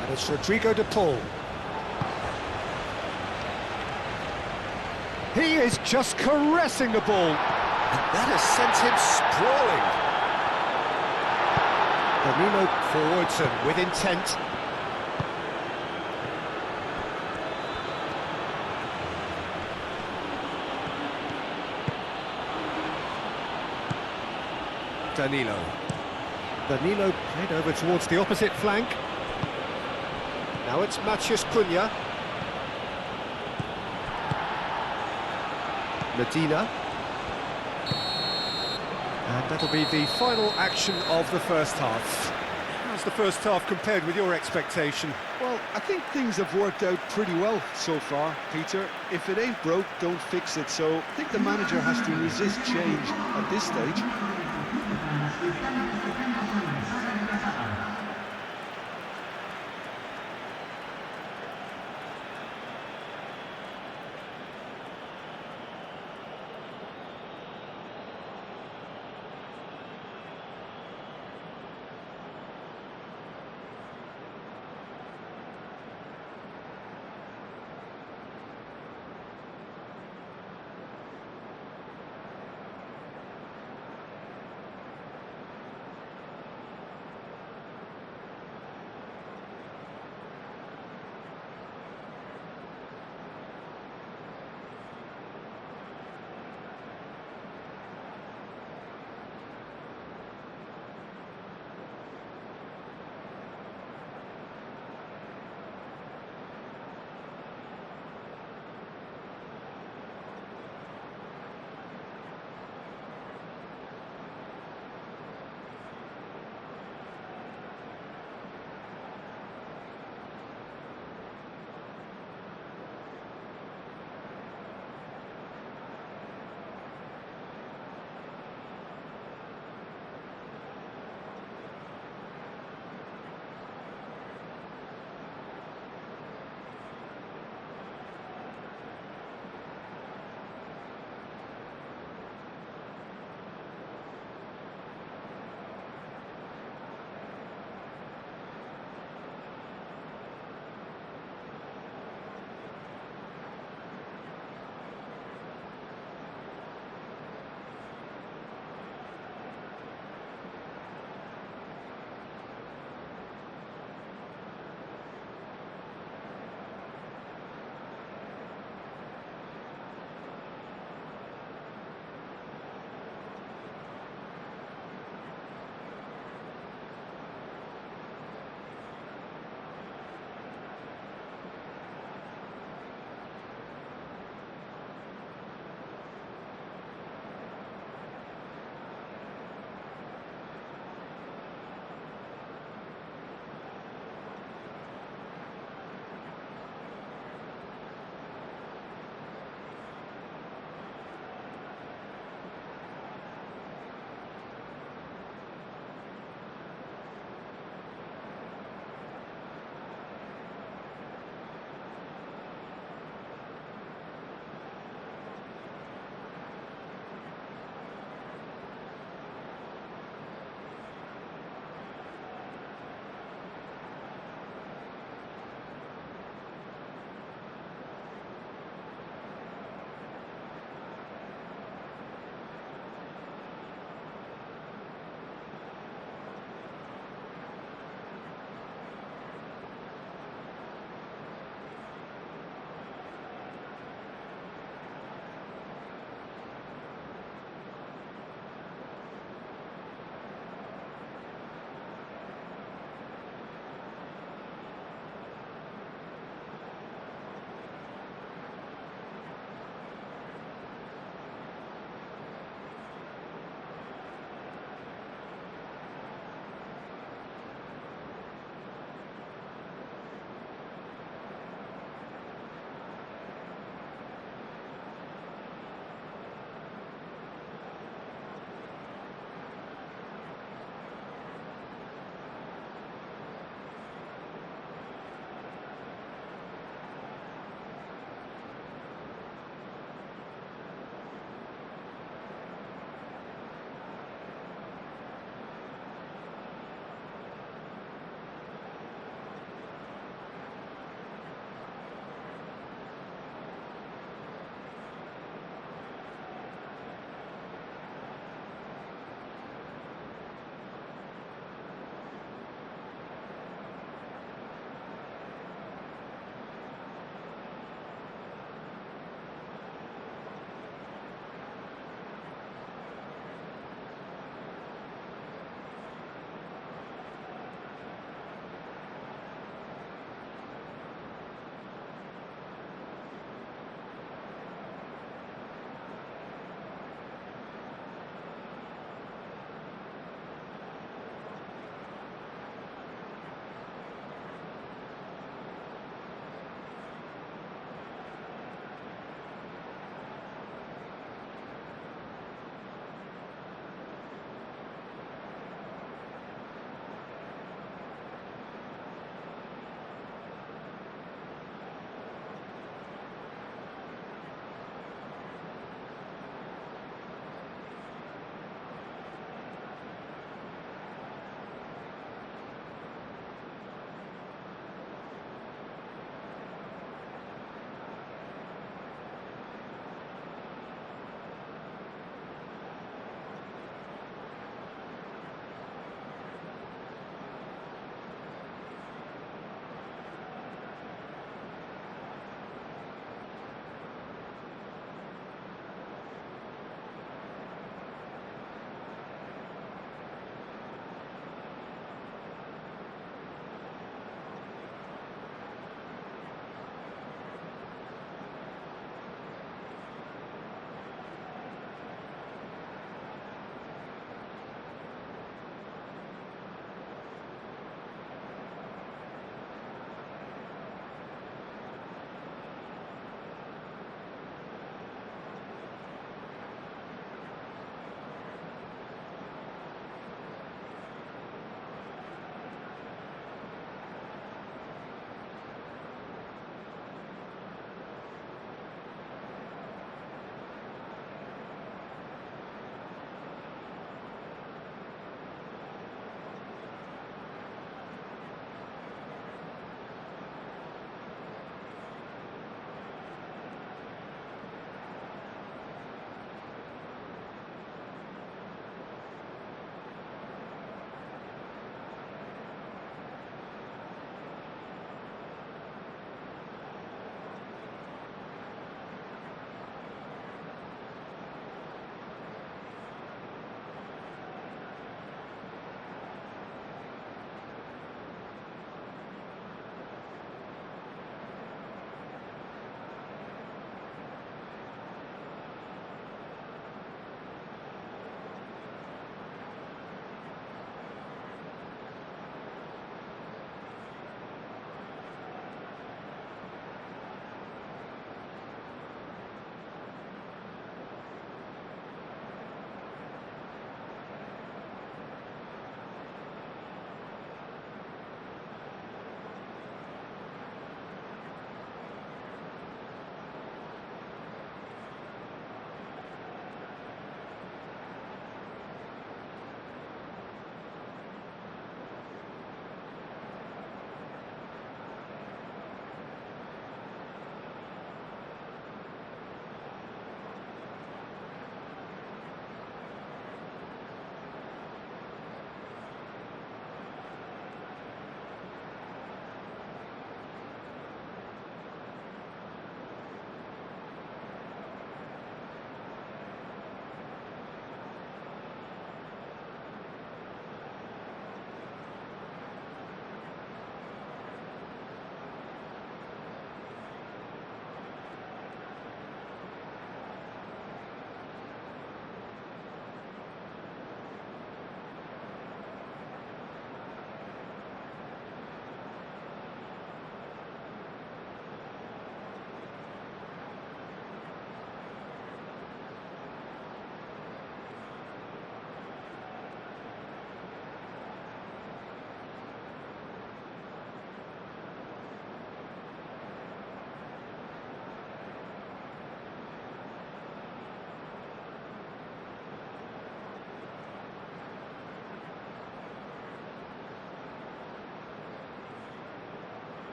And it's Rodrigo de Paul. He is just caressing the ball. And that has sent him sprawling. Danilo forwards and with intent. Danilo played over towards the opposite flank. Now it's Matheus Cunha. Medina. And that'll be the final action of the first half. How's the first half compared with your expectation? Well, I think things have worked out pretty well so far, Peter. If it ain't broke, don't fix it. So I think the manager has to resist change at this stage.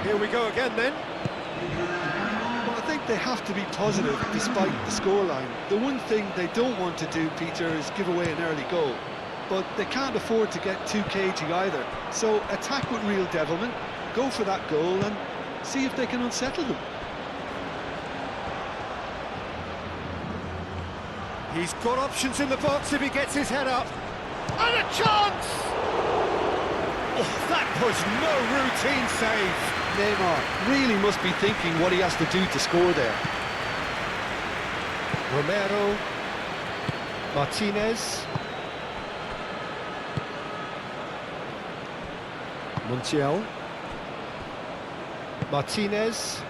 Here we go again then. Well, I think they have to be positive despite the scoreline. The one thing they don't want to do, Peter, is give away an early goal. But they can't afford to get too cagey either. So attack with real devilment, go for that goal and see if they can unsettle them. He's got options in the box if he gets his head up. And a chance! Oh, that was no routine save. Neymar really must be thinking what he has to do to score there. Romero, Martinez, Montiel, Martinez,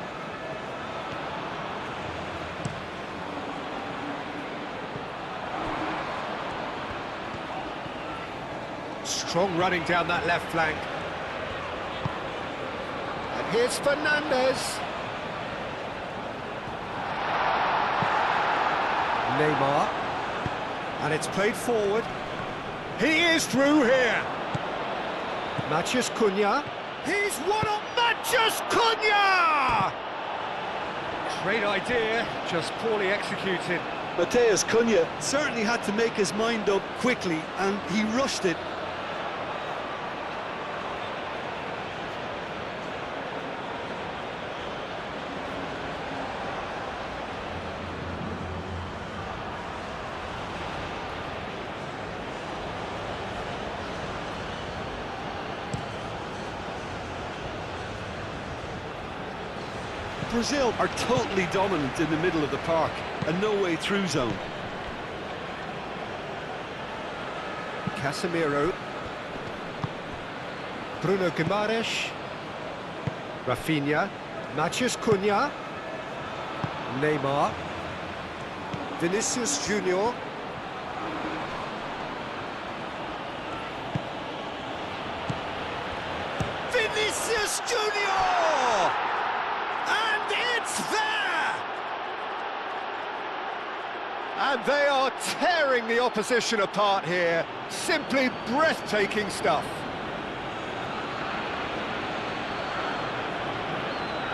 strong running down that left flank. And here's Fernandes. Neymar. And it's played forward. He is through here. Matheus Cunha. He's one on Matheus Cunha! Great idea, just poorly executed. Matheus Cunha certainly had to make his mind up quickly and he rushed it. Brazil are totally dominant in the middle of the park, a no-way through zone. Casemiro, Bruno Guimaraes, Rafinha, Matheus Cunha, Neymar, Vinicius Junior, Vinicius Junior! And it's there! And they are tearing the opposition apart here. Simply breathtaking stuff.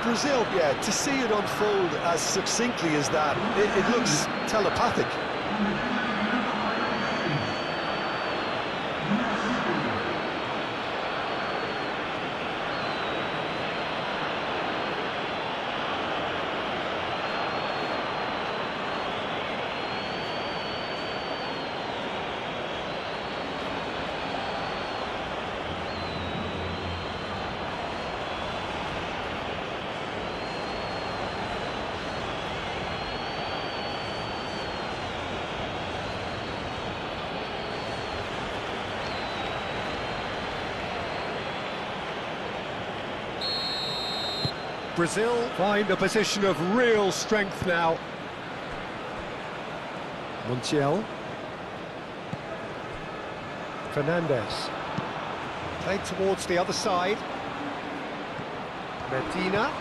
Brazil, yeah, to see it unfold as succinctly as that, it looks telepathic. Brazil find a position of real strength now. Montiel. Fernandes. Played towards the other side. Medina.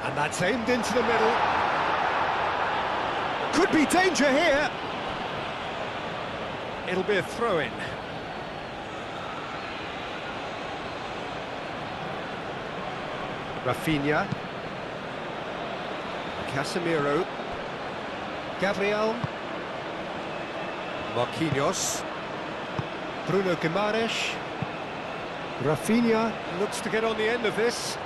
And that's aimed into the middle. Could be danger here. It'll be a throw-in. Rafinha, Casemiro, Gabriel, Marquinhos, Bruno Guimaraes, Rafinha looks to get on the end of this.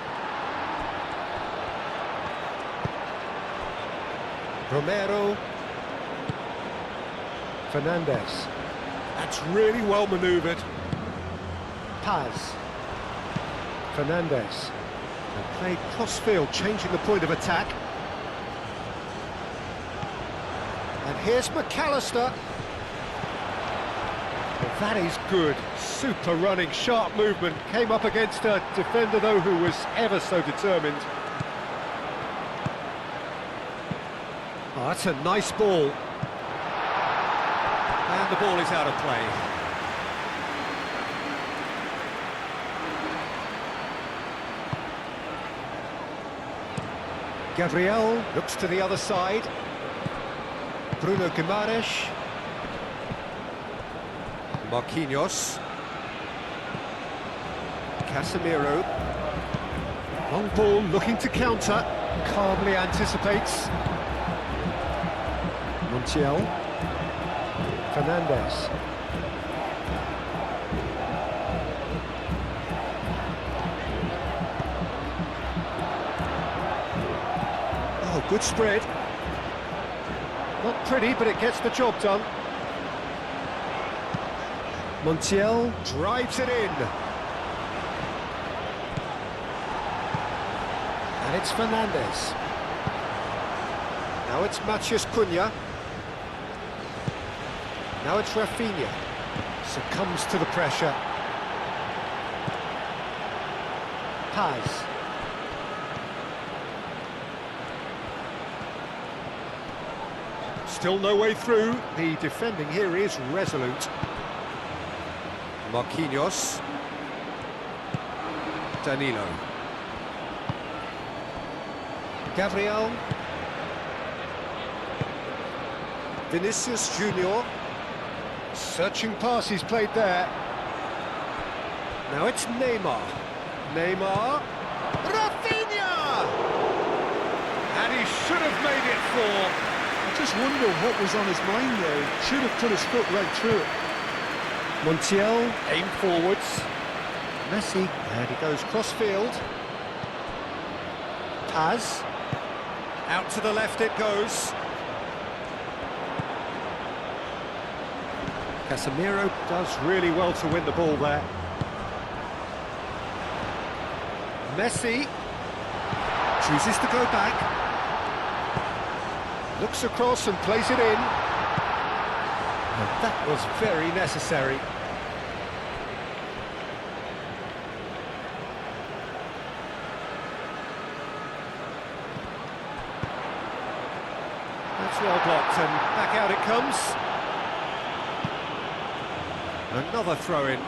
Romero, Fernandes. That's really well manoeuvred. Paz, Fernandes. And played cross-field, changing the point of attack. And here's McAllister. Well, that is good. Super running, sharp movement. Came up against a defender, though, who was ever so determined. Oh, that's a nice ball. And the ball is out of play. Gabriel looks to the other side. Bruno Guimaraes. Marquinhos. Casemiro. Long ball, looking to counter. Calmly anticipates. Montiel. Fernandes. Oh, good spread. Not pretty, but it gets the job done. Montiel drives it in. And it's Fernandes. Now it's Matheus Cunha. Now it's Rafinha. Succumbs to the pressure. PES. Still no way through. The defending here is resolute. Marquinhos. Danilo. Gabriel. Vinicius Junior. Searching pass he's played there. Now it's Neymar. Neymar. Rafinha! And he should have made it four. I just wonder what was on his mind there. He should have put his foot right through it. Montiel, aim forwards. Messi, and he goes cross-field. PES. Out to the left it goes. Casemiro does really well to win the ball there. Messi chooses to go back. Looks across and plays it in. And that was very necessary. That's well blocked and back out it comes. Another throw-in.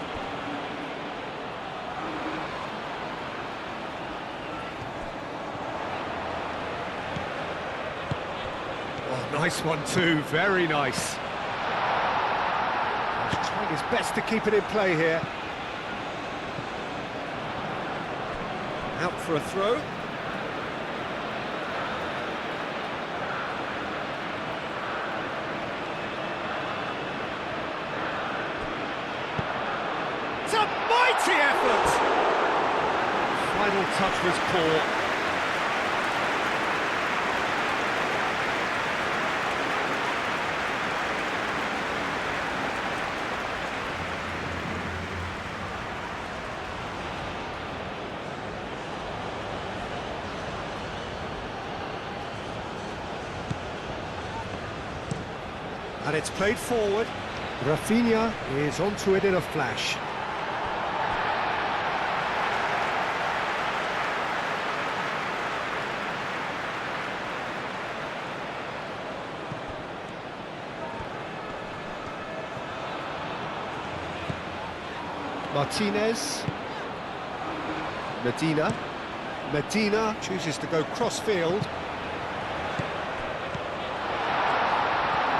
Oh, nice one too, very nice. He's trying his best to keep it in play here. Out for a throw. It's a mighty effort! Final touch was poor. And it's played forward. Rafinha is onto it in a flash. Martinez. Medina. Medina chooses to go cross-field.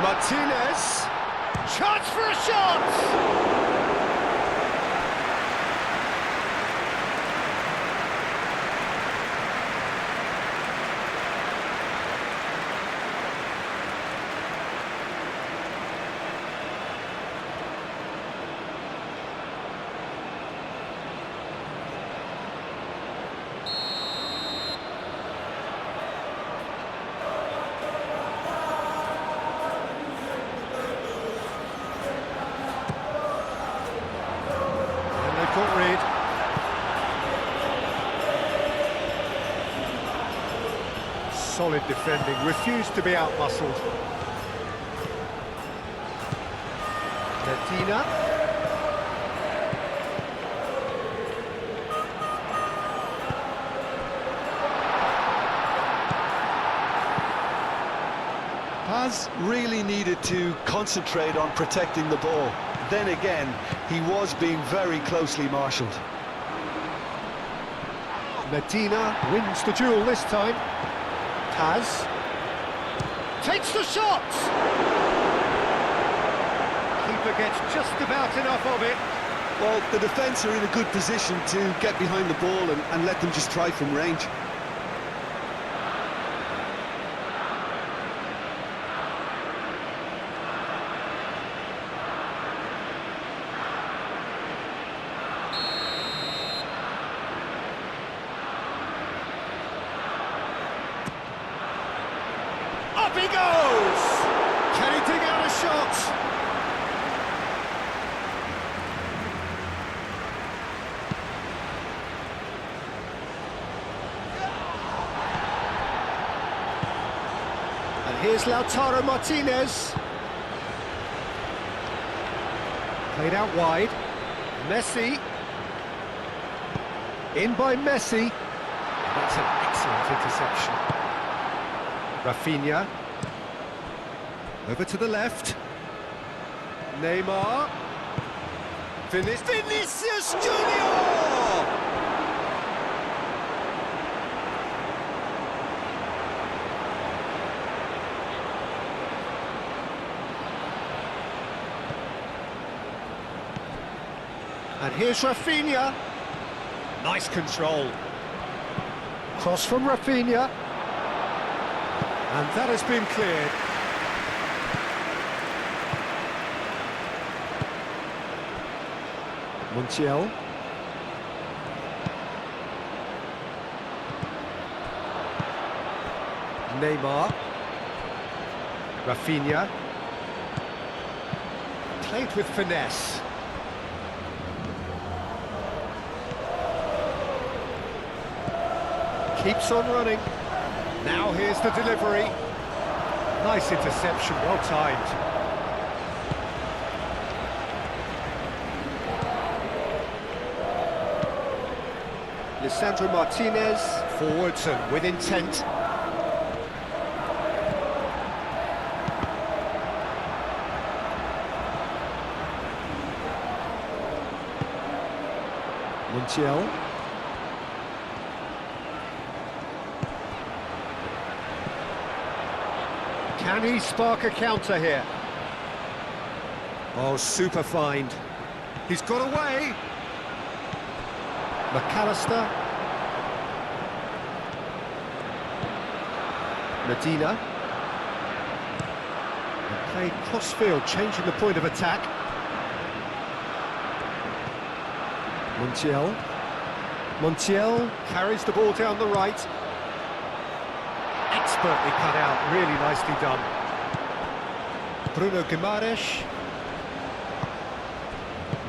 Martinez, chance for a shot! Got rid. Solid defending, refused to be out-muscled. Medina. PES really needed to concentrate on protecting the ball. Then again, he was being very closely marshalled. Medina wins the duel this time. PES takes the shot. keeper gets just about enough of it. Well, the defence are in a good position to get behind the ball and let them just try from range. Up he goes! Can he dig out a shot? And here's Lautaro Martinez. Played out wide. Messi. In by Messi. That's an excellent interception. Rafinha. Over to the left. Neymar. Vinicius Junior! And here's Rafinha. Nice control. Cross from Rafinha. And that has been cleared. Montiel. Neymar. Rafinha. Played with finesse. Keeps on running. Now here's the delivery. Nice interception, well timed. Lisandro Martinez, forwards and with intent. Montiel. Can he spark a counter here? Oh, super find. He's got away. McAllister. Medina. And played cross-field, changing the point of attack. Montiel. Montiel carries the ball down the right. Expertly cut out, really nicely done. Bruno Guimaraes.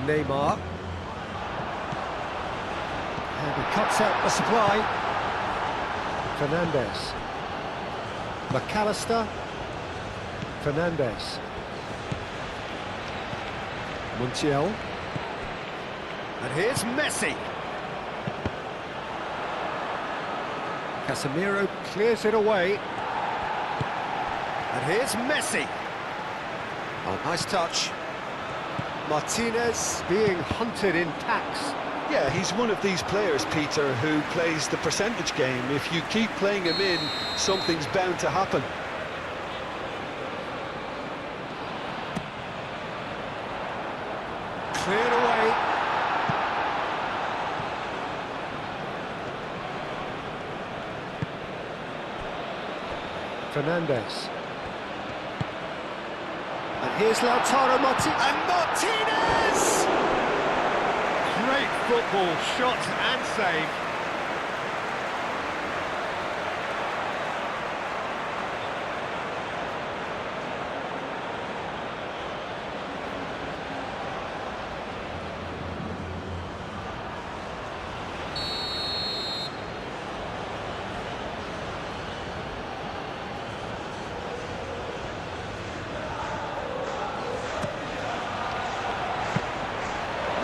Neymar. And he cuts out the supply. Fernandes. McAllister. Fernandes. Montiel. And here's Messi. Casemiro clears it away. And here's Messi. Oh, nice touch. Martinez being hunted in packs. Yeah, he's one of these players, Peter, who plays the percentage game. If you keep playing him in, something's bound to happen. Cleared away. Fernandes. And here's Lautaro Martinez. And Martinez! Great football, shot and save.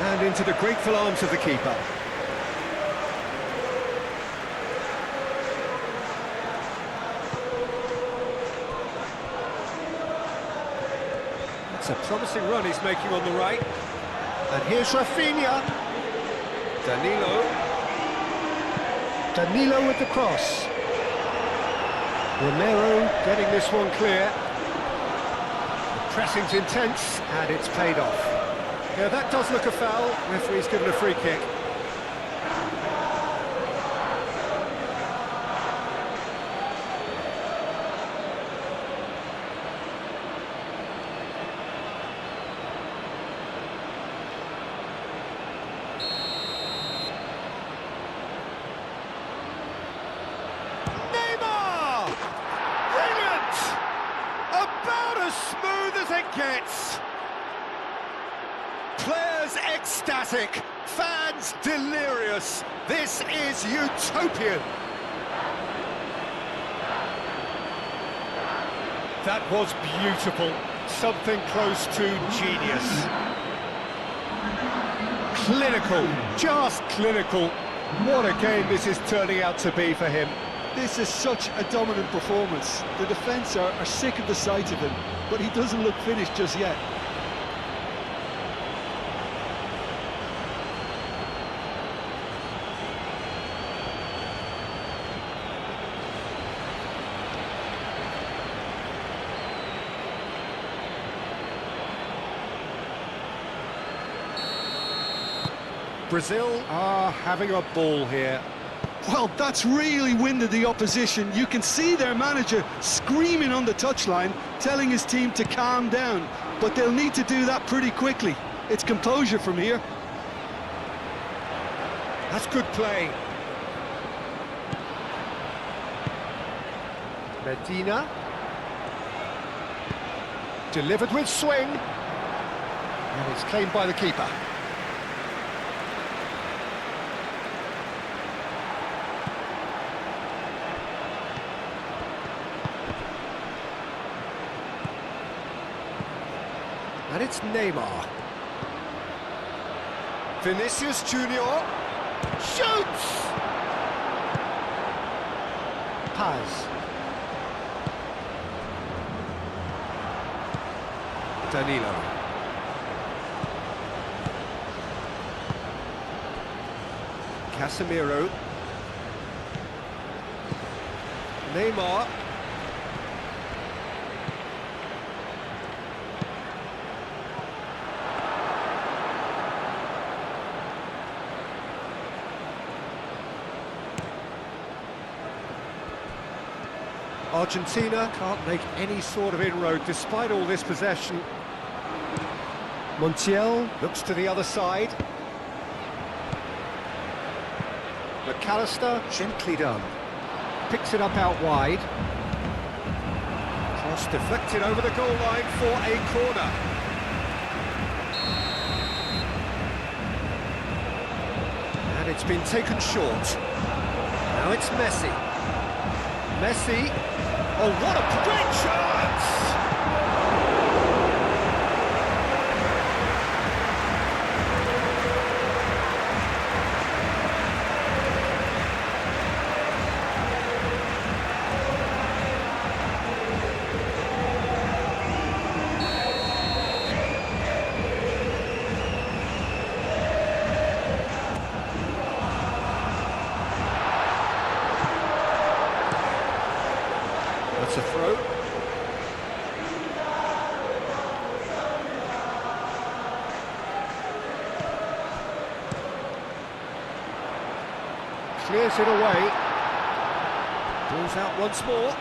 And into the grateful arms of the keeper. It's a promising run he's making on the right. And here's Rafinha. Danilo. Danilo with the cross. Romero getting this one clear. The Pressing's intense, and it's paid off. Yeah, that does look a foul. Referee's given a free kick. Smooth as it gets. Players ecstatic, fans delirious. This is utopian. That was beautiful, something close to genius. Clinical, just clinical. What a game this is turning out to be for him. This is such a dominant performance. The defence are sick of the sight of him, but he doesn't look finished just yet. Brazil are having a ball here. Well, that's really winded the opposition. You can see their manager screaming on the touchline, telling his team to calm down. But they'll need to do that pretty quickly. It's composure from here. That's good play. Medina. Delivered with swing. And it's claimed by the keeper. And it's Neymar. Vinicius Junior shoots! PES. Danilo. Casemiro. Neymar. Argentina can't make any sort of inroad despite all this possession. Montiel looks to the other side. McAllister, gently done. Picks it up out wide. Cross deflected over the goal line for a corner. And it's been taken short. Now it's Messi. Messi. Oh, what a great chance! That's a throw. Clears it away. Ball's out once more.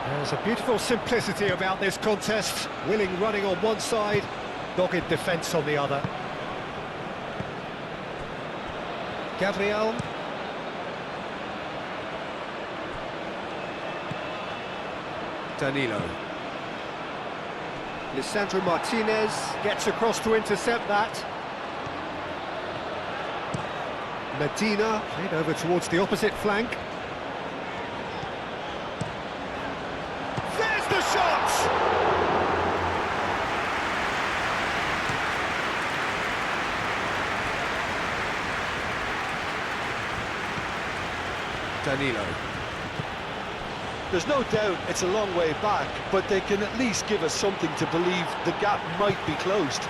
There's a beautiful simplicity about this contest. Willing running on one side, dogged defence on the other. Gabriel. Danilo. Lisandro Martinez gets across to intercept that. Medina played over towards the opposite flank. There's the shot! Danilo. There's no doubt it's a long way back, but they can at least give us something to believe the gap might be closed.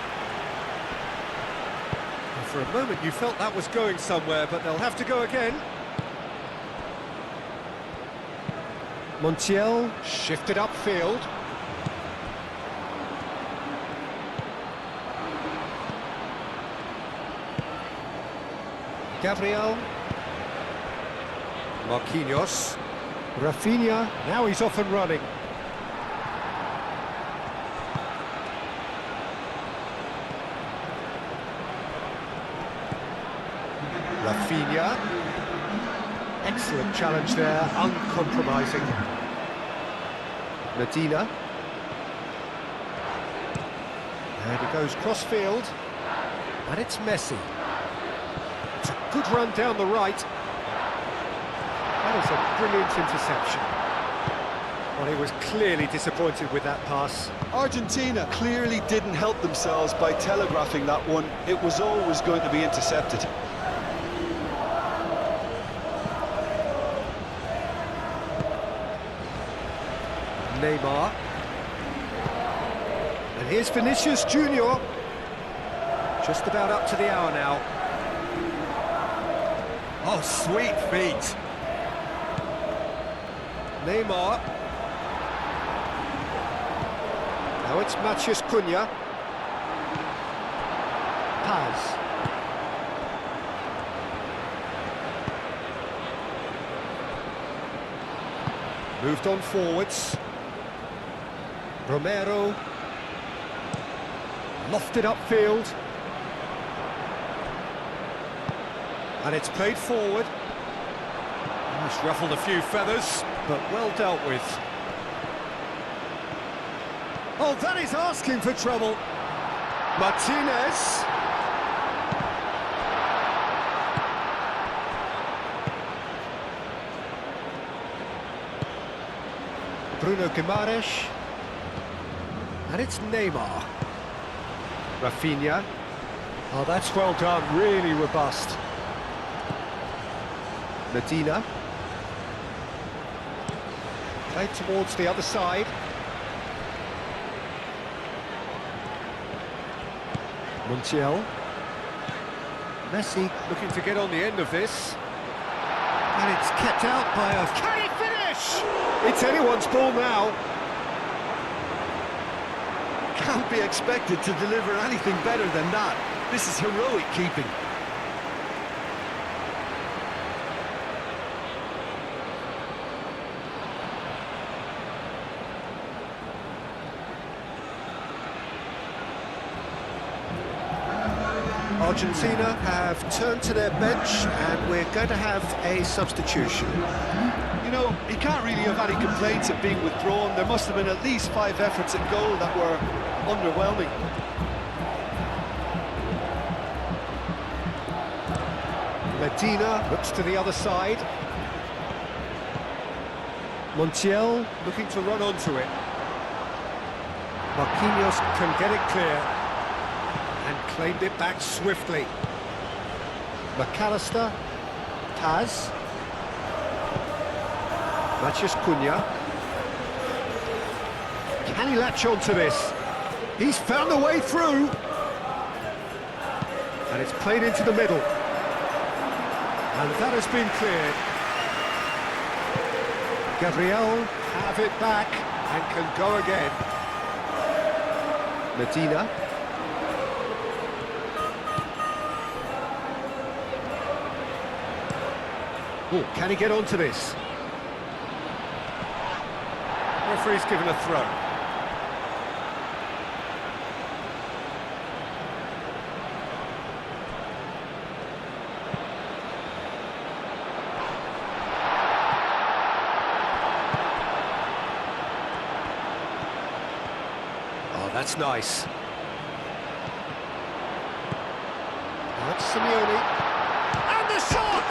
For a moment you felt that was going somewhere, but they'll have to go again. Montiel shifted upfield. Gabriel. Marquinhos. Rafinha, now he's off and running. Rafinha. Excellent challenge there, uncompromising. Medina. And he goes cross-field. And it's Messi. It's a good run down the right. That is a brilliant interception. Well, he was clearly disappointed with that pass. Argentina clearly didn't help themselves by telegraphing that one. It was always going to be intercepted. Neymar. And here's Vinicius Junior. Just about up to the hour now. Oh, sweet feet. Neymar. Now it's Matheus Cunha. PES. Moved on forwards. Romero. Lofted upfield. And it's played forward. He's ruffled a few feathers, but well dealt with. Oh, that is asking for trouble. Martinez. Bruno Guimaraes. And it's Neymar. Rafinha. Oh, that's well done, really robust. Medina. Played towards the other side. Montiel. Messi looking to get on the end of this. And it's kept out by a... Can he finish? It's anyone's ball now. Can't be expected to deliver anything better than that. This is heroic keeping. Argentina have turned to their bench and we're going to have a substitution. You know, he can't really have any complaints of being withdrawn. There must have been at least 5 efforts at goal that were underwhelming. Medina looks to the other side. Montiel looking to run onto it. Marquinhos can get it clear. And claimed it back swiftly. McAllister. PES. Matheus Cunha. Can he latch on to this? He's found a way through. And it's played into the middle. And that has been cleared. Gabriel have it back and can go again. Medina. Oh, can he get onto this? Referee's given a throw. Oh, that's nice. That's Simeone. And the shot!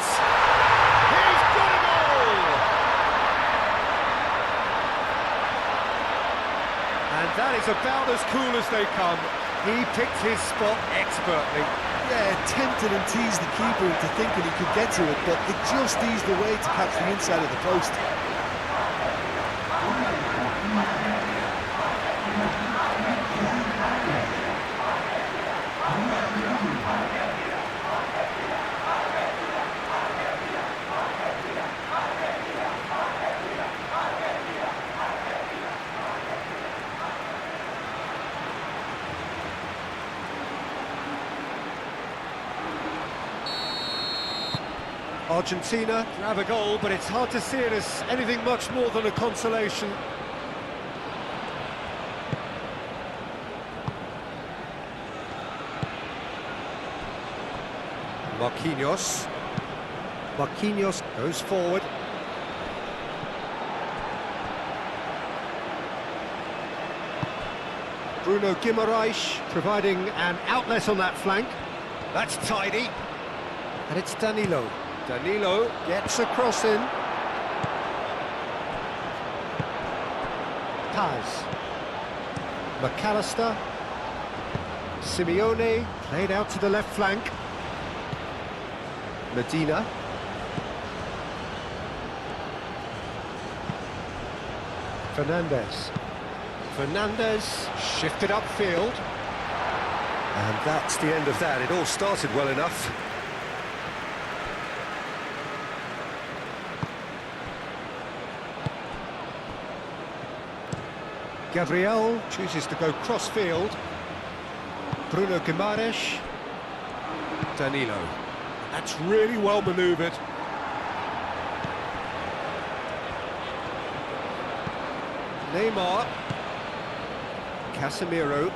He's got it all! And that is about as cool as they come. He picked his spot expertly. Yeah, tempted and teased the keeper into thinking he could get to it, but it just eased away to catch the inside of the post. Argentina grab a goal, but it's hard to see it as anything much more than a consolation. Marquinhos. Marquinhos goes forward. Bruno Guimaraes providing an outlet on that flank. That's tidy. And it's Danilo. Danilo gets a cross in. Paz. McAllister. Simeone played out to the left flank. Medina. Fernandez. Fernandez shifted upfield. And that's the end of that. It all started well enough. Gabriel chooses to go cross-field. Bruno Guimaraes. Danilo. That's really well manoeuvred. Neymar. Casemiro.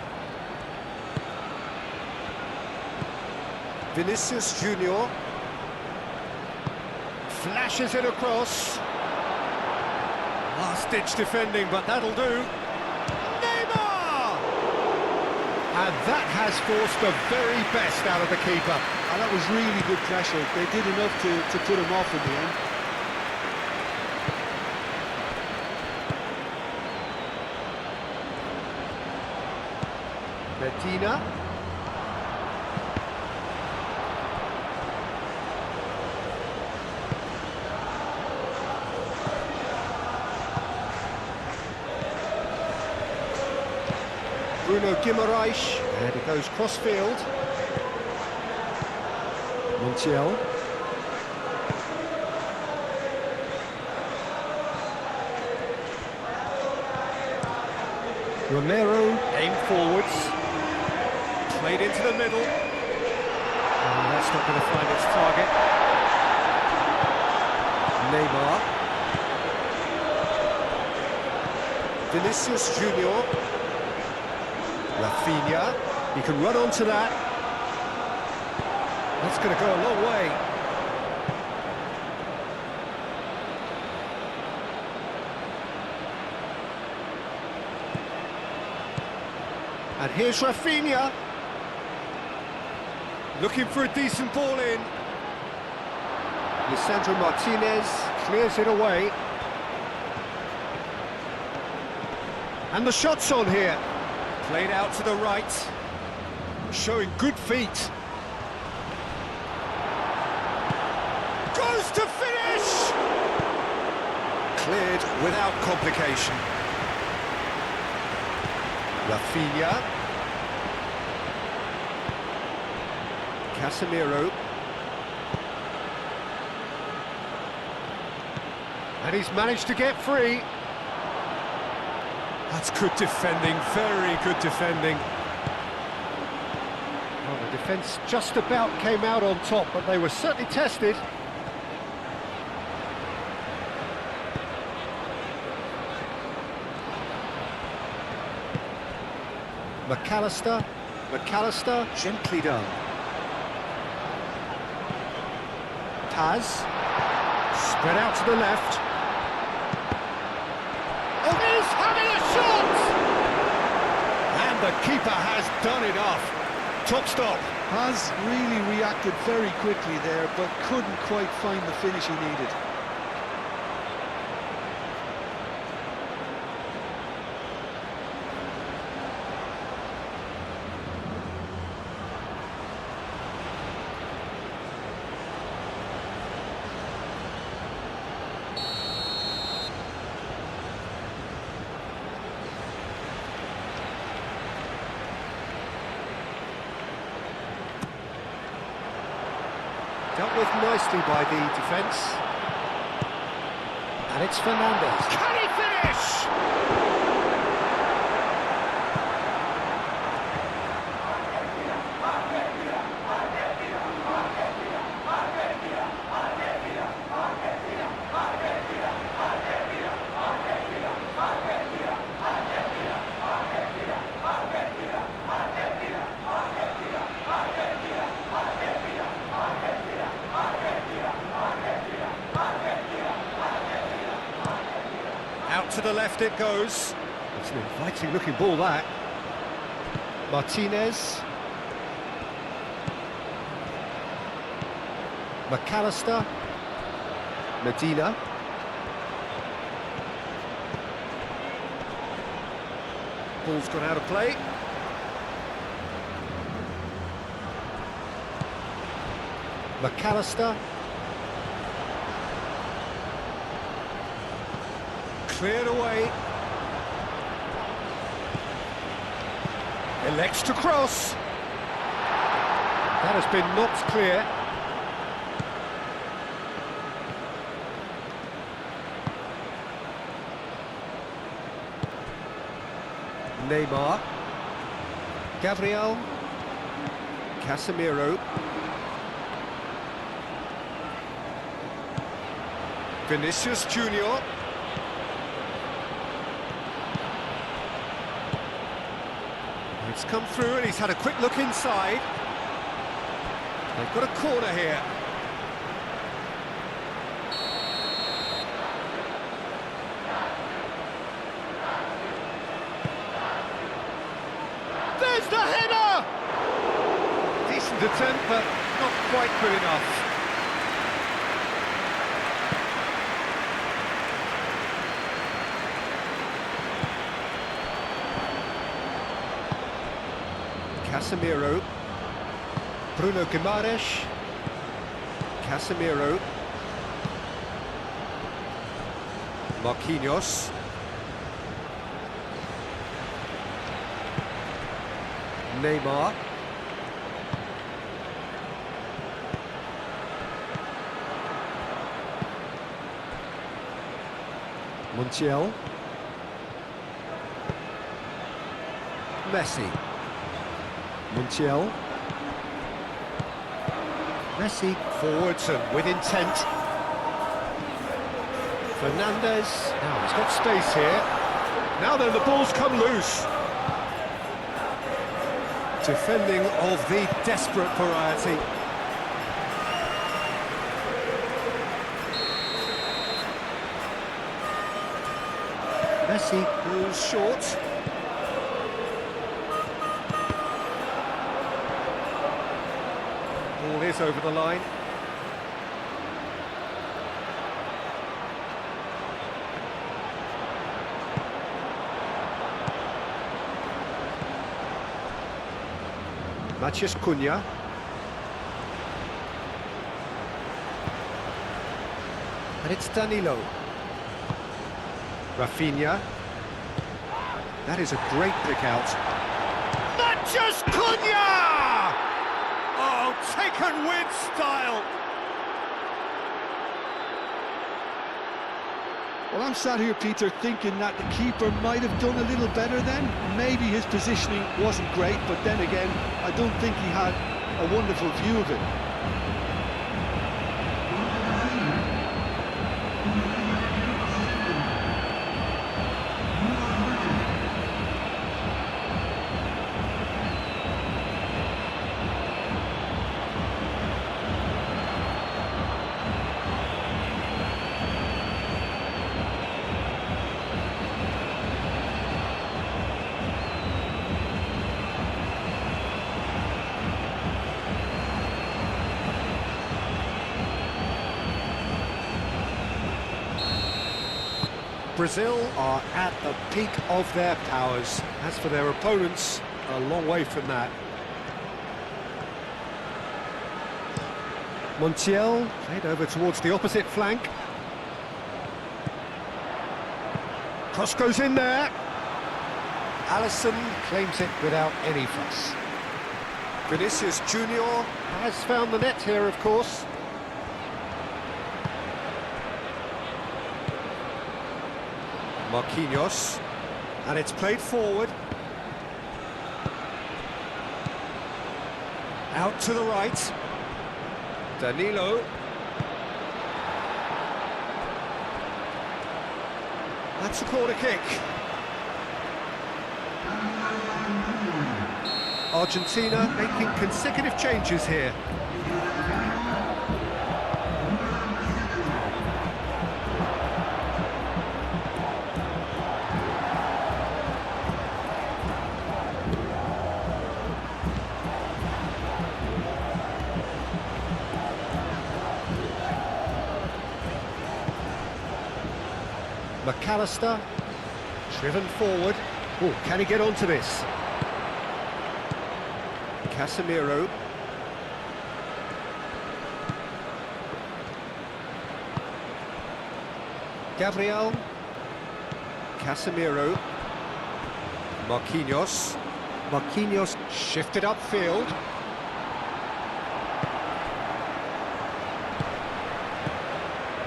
Vinicius Junior. Flashes it across. Last-ditch defending, but that'll do. Neymar! And that has forced the very best out of the keeper. And that was really good pressure. They did enough to put him off in the end. Medina. Bruno Guimaraes, and it goes cross-field. Montiel. Romero, aimed forwards. Played into the middle. And that's not going to find its target. Neymar. Vinicius Junior. Rafinha. He can run onto that. That's going to go a long way. And here's Rafinha. Looking for a decent ball in. Lisandro Martinez clears it away. And the shot's on here. Played out to the right. Showing good feet. Goes to finish! Cleared without complication. Rafinha. Casemiro. And he's managed to get free. That's good defending, very good defending. Well, the defence just about came out on top, but they were certainly tested. McAllister. McAllister, gently done. Paz. Spread out to the left. Oh, he's having a shot! And the keeper has done it off. Top stop. Has really reacted very quickly there, but couldn't quite find the finish he needed. Dealt with nicely by the defence. And it's Fernandez. Can he finish? Out to the left it goes. It's an inviting looking ball, that. Martinez. McAllister. Medina. Ball's gone out of play. McAllister. Cleared away. Elects to cross. That has been knocked clear. Neymar. Gabriel. Casemiro. Vinicius Junior. It's come through and he's had a quick look inside. They've got a corner here. There's the header! Decent attempt, but not quite good enough. Casemiro. Bruno Guimaraes. Casemiro. Marquinhos. Neymar. Montiel. Messi. Montiel. Messi forwards and with intent. Fernandez. Now he's got space here. Now then, the ball's come loose. Defending of the desperate variety. Messi goes short. Ball is over the line. Matheus Cunha. And it's Danilo. Rafinha. That is a great pick out. Matheus Cunha! Oh, taken with style. Well, I'm sat here, Peter, thinking that the keeper might have done a little better then. Maybe his positioning wasn't great, but then again, I don't think he had a wonderful view of it. Brazil are at the peak of their powers. As for their opponents, a long way from that. Montiel played over towards the opposite flank. Cross goes in there. Alisson claims it without any fuss. Vinicius Junior has found the net here, of course. Marquinhos, and it's played forward. Out to the right. Danilo. That's a corner kick. Argentina making consecutive changes here. McAllister, driven forward. Oh, can he get onto this? Casemiro. Gabriel. Casemiro. Marquinhos. Marquinhos shifted upfield.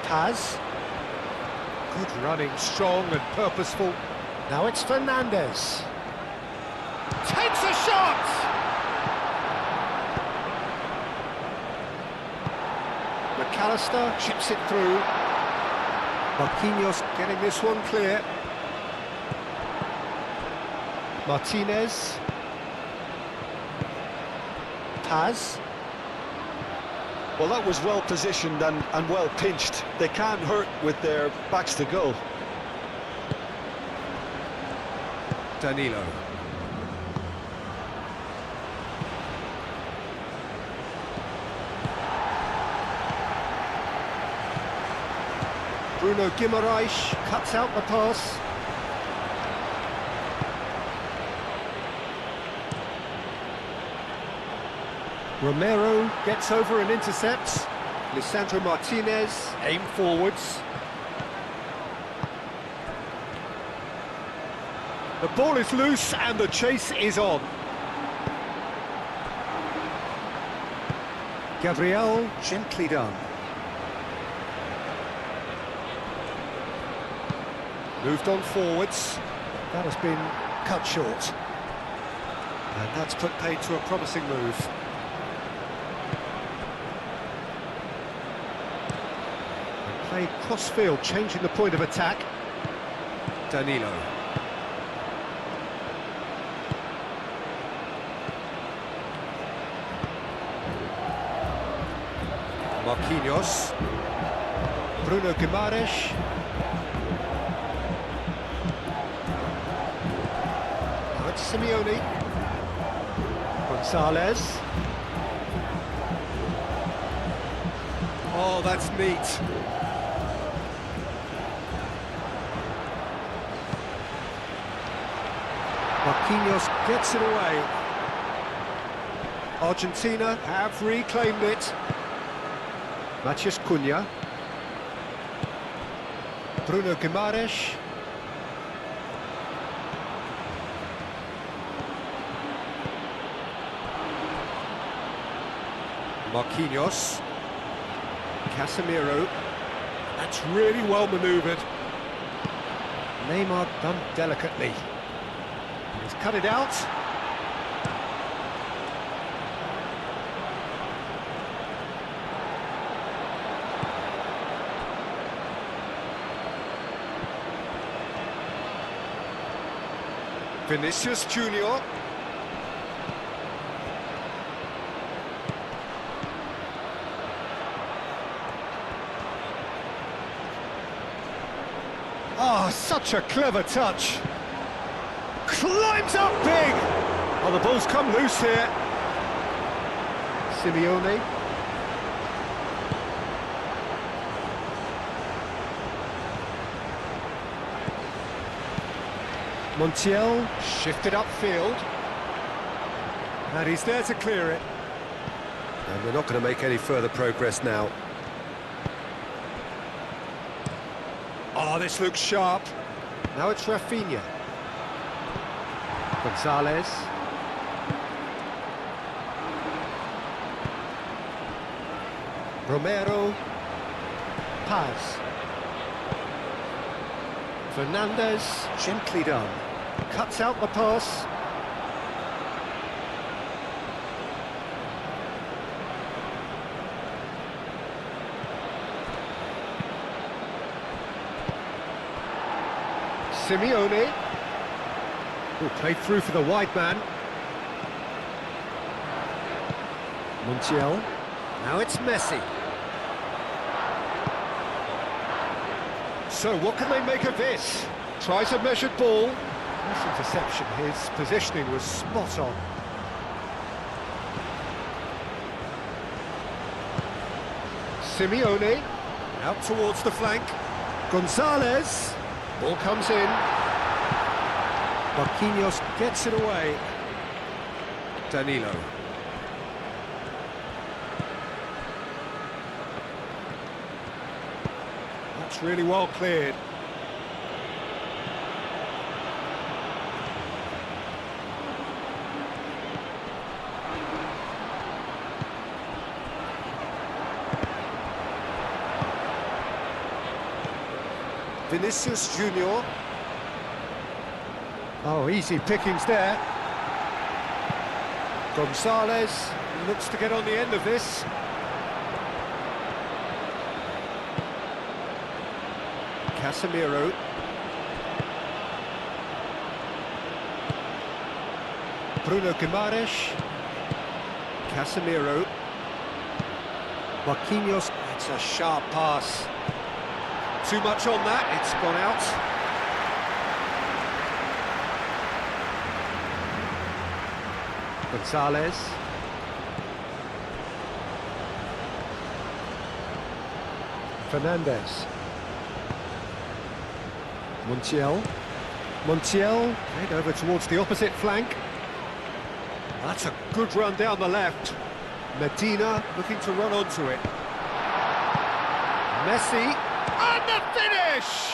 Paz. Good running, strong and purposeful. Now it's Fernandes. Takes a shot! McAllister chips it through. Marquinhos getting this one clear. Martinez. Paz. Well, that was well positioned and well pinched. They can't hurt with their backs to goal. Danilo. Bruno Guimaraes cuts out the pass. Romero gets over and intercepts. Lisandro Martinez aim forwards. The ball is loose and the chase is on. Gabriel, gently done. Moved on forwards. That has been cut short. And that's put paid to a promising move. And played cross-field, changing the point of attack. Danilo. Marquinhos. Bruno Guimaraes. Now it's Simeone. Gonzalez. Oh, that's neat. Marquinhos gets it away. Argentina have reclaimed it. Matheus Cunha. Bruno Guimaraes. Marquinhos. Casemiro. That's really well manoeuvred. Neymar done delicately. He's cut it out. Vinicius Junior. Oh, such a clever touch. Climbs up big. Oh, the ball's come loose here. Simeone. Montiel shifted upfield. And he's there to clear it. And they're not going to make any further progress now. Oh, this looks sharp. Now it's Rafinha. Gonzalez. Romero. Paz. Fernandes, gently done. Cuts out the pass. Simeone. Oh, played through for the wide man. Montiel. Now it's Messi. So what can they make of this? Tries a measured ball. Nice interception. His positioning was spot on. Simeone. Out towards the flank. Gonzalez. Ball comes in. Marquinhos gets it away. Danilo. That's really well cleared. Vinicius Junior. Oh, easy pickings there. Gonzalez looks to get on the end of this. Casemiro. Bruno Guimaraes. Casemiro. Marquinhos. It's a sharp pass. Too much on that, it's gone out. Gonzalez. Fernandez. Montiel, head over towards the opposite flank. That's a good run down the left. Medina looking to run onto it. Messi. And the finish!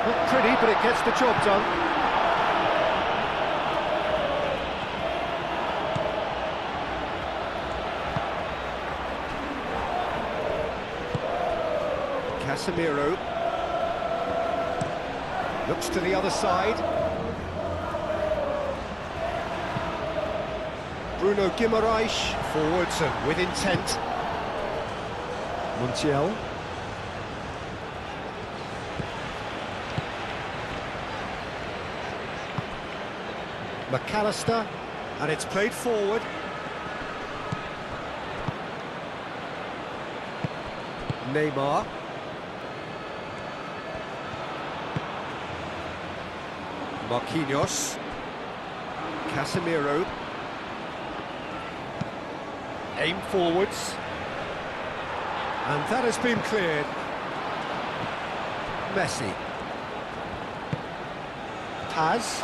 Not pretty, but it gets the job done. Casemiro. Looks to the other side. Bruno Guimaraes, forwards and with intent. Montiel. McAllister, and it's played forward. Neymar. Marquinhos. Casemiro. Aim forwards. And that has been cleared. Messi. Paz.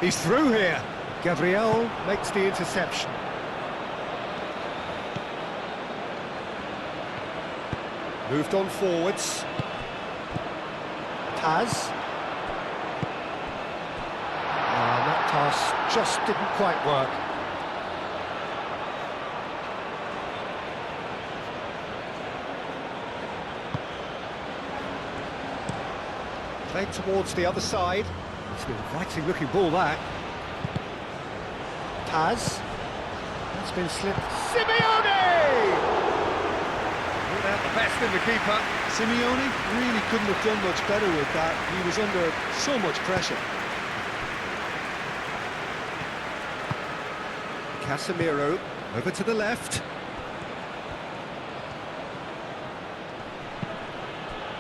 He's through here. Gabriel makes the interception. Moved on forwards. Paz. That pass just didn't quite work. Played towards the other side. It's an inviting looking ball, that. Paz. That's been slipped. Simeone! Without the best in the keeper. Simeone really couldn't have done much better with that. He was under so much pressure. Casemiro, over to the left.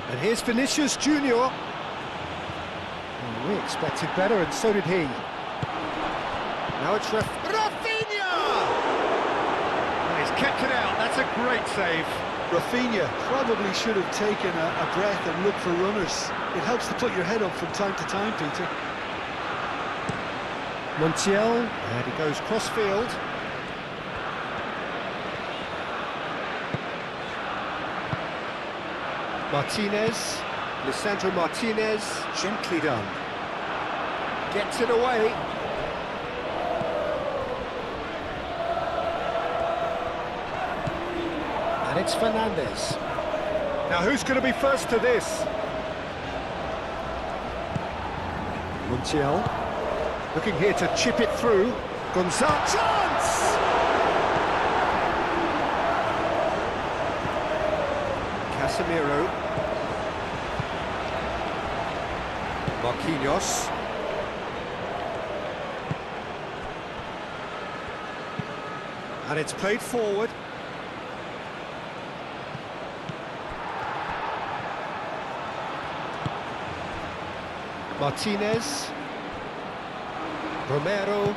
And here's Vinicius Junior. We expected better, and so did he. Now it's Rafinha! And he's kept it out, that's a great save. Rafinha probably should have taken a breath and looked for runners. It helps to put your head up from time to time, Peter. Montiel, and he goes cross-field. Martinez, Lisandro Martinez, gently done. Gets it away. And it's Fernandez. Now who's going to be first to this? Montiel, looking here to chip it through. Gonzalez, chance! Casemiro. Marquinhos. And it's played forward. Martinez. Romero.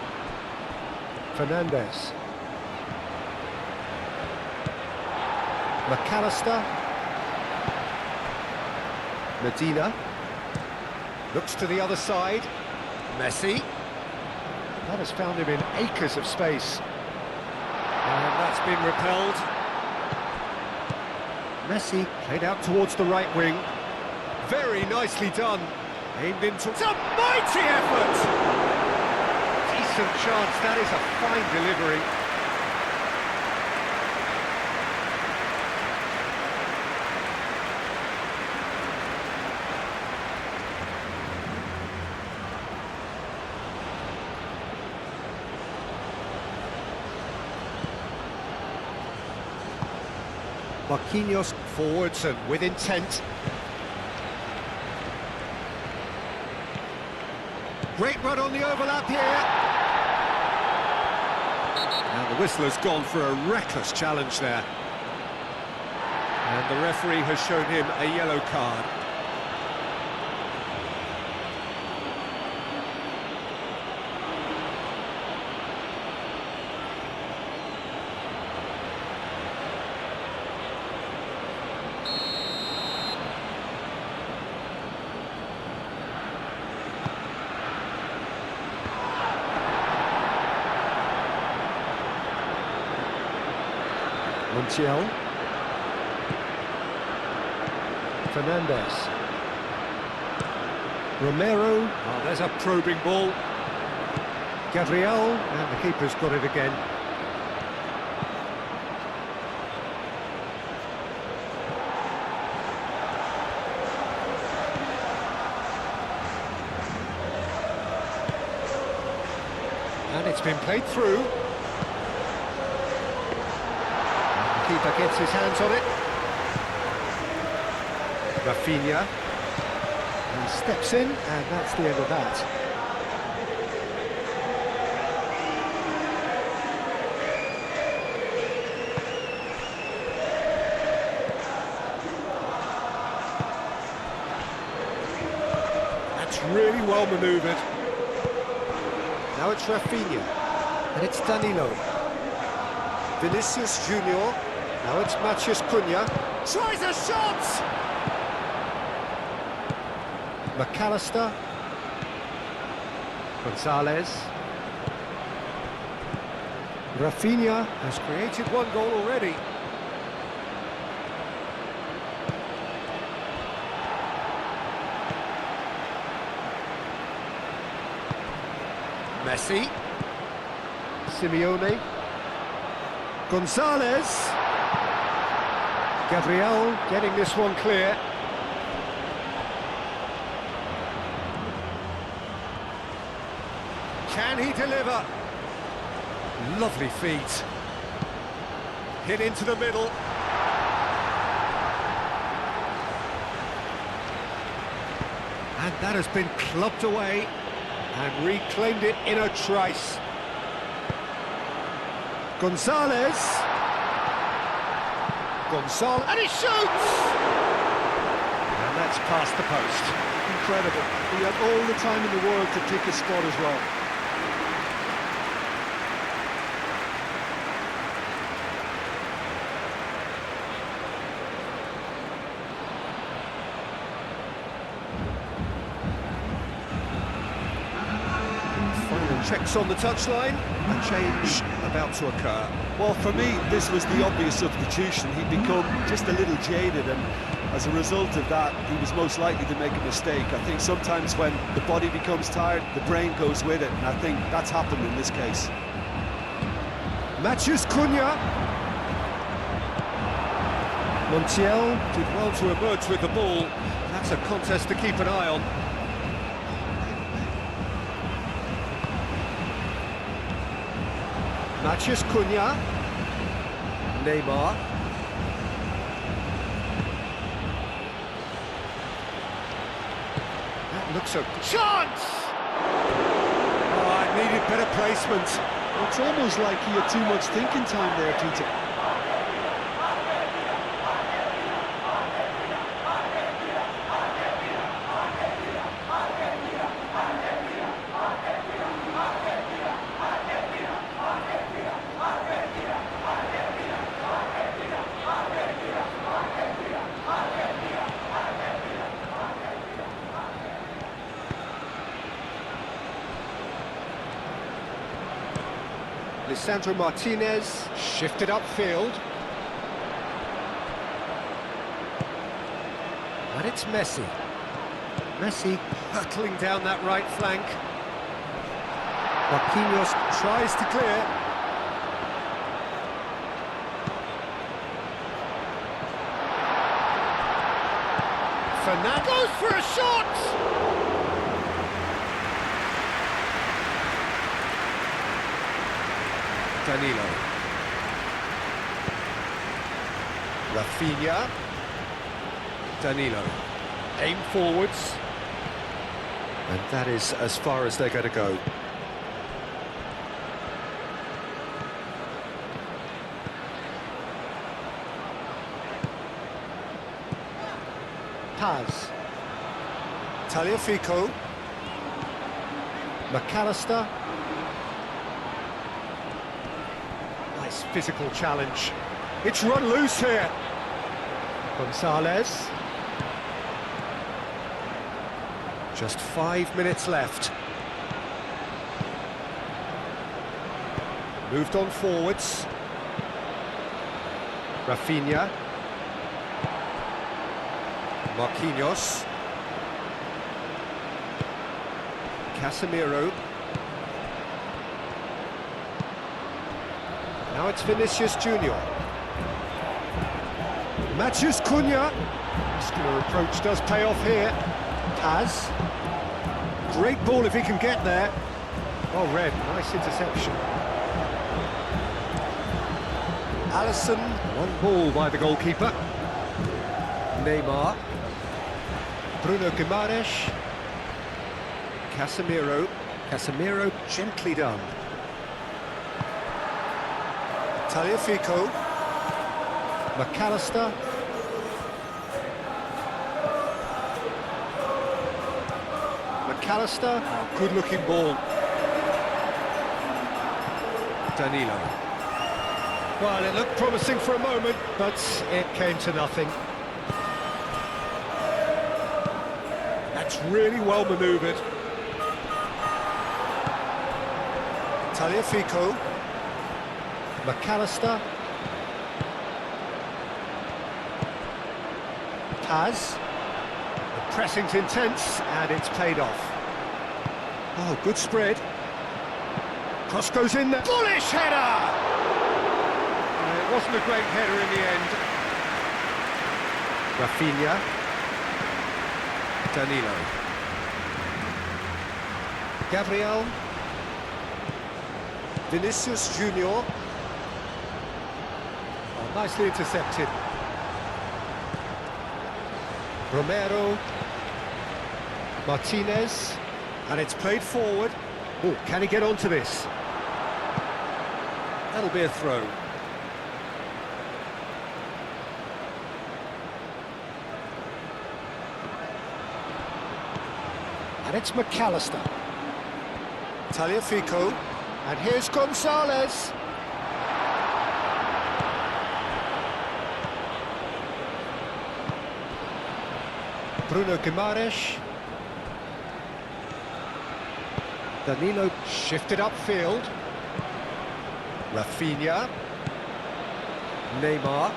Fernandez. McAllister. Medina. Looks to the other side. Messi. That has found him in acres of space. And that's been repelled. Messi played out towards the right wing. Very nicely done. Aimed into... It's a mighty effort! Decent chance, that is a fine delivery. Marquinhos forwards and with intent. Great run on the overlap here. Now the whistle has gone for a reckless challenge there. And the referee has shown him a yellow card. Montiel. Fernandez. Romero. Oh, there's a probing ball. Gabriel, and the keeper's got it again. And it's been played through. Keeper gets his hands on it. Rafinha. And steps in, and that's the end of that. That's really well manoeuvred. Now it's Rafinha. And it's Danilo. Vinicius Junior. Now it's Matheus Cunha. Tries a shot! McAllister. Gonzalez. Rafinha has created one goal already. Messi. Simeone. Gonzalez. Gabriel getting this one clear. Can he deliver? Lovely feet. Hit into the middle. And that has been clubbed away and reclaimed it in a trice. Gonzalez. And he shoots! And that's past the post. Incredible. He had all the time in the world to pick his spot as well. Final checks on the touchline. A change about to occur. Well, for me, this was the obvious substitution. He'd become just a little jaded, and as a result of that, he was most likely to make a mistake. I think sometimes when the body becomes tired, the brain goes with it, and I think that's happened in this case. Matheus Cunha. Montiel did well to emerge with the ball. That's a contest to keep an eye on. Matheus Cunha. Neymar. Looks a chance! Oh, it needed better placement. It's almost like he had too much thinking time there, Peter. Lisandro Martinez shifted upfield. And it's Messi. Messi hurtling down that right flank. Marquinhos tries to clear. Fernando goes for a shot! Danilo. Rafinha. Danilo. Aim forwards. And that is as far as they're going to go. Paz. Tagliafico. McAllister. Nice physical challenge. It's run loose here. Gonzalez. Just 5 minutes left. Moved on forwards. Rafinha. Marquinhos. Casemiro. Now it's Vinicius Junior. Matthews Cunha. Muscular approach does pay off here. Paz. Great ball if he can get there. Oh, Red, nice interception. Alisson, one ball by the goalkeeper. Neymar. Bruno Guimaraes. Casemiro. Casemiro gently done. Tagliafico. McAllister. McAllister. Good looking ball. Danilo. Well, it looked promising for a moment, but it came to nothing. That's really well manoeuvred. Tagliafico. McAllister. Paz. The pressing's intense, and it's paid off. Oh, good spread. Cross goes in there. Bullish header! It wasn't a great header in the end. Rafinha. Danilo. Gabriel. Vinicius Junior. Oh, nicely intercepted. Romero. Martinez. And it's played forward. Oh, can he get onto this? That'll be a throw. And it's McAllister. Tagliafico. And here's Gonzalez. Bruno Guimaraes. Danilo shifted upfield. Rafinha. Neymar.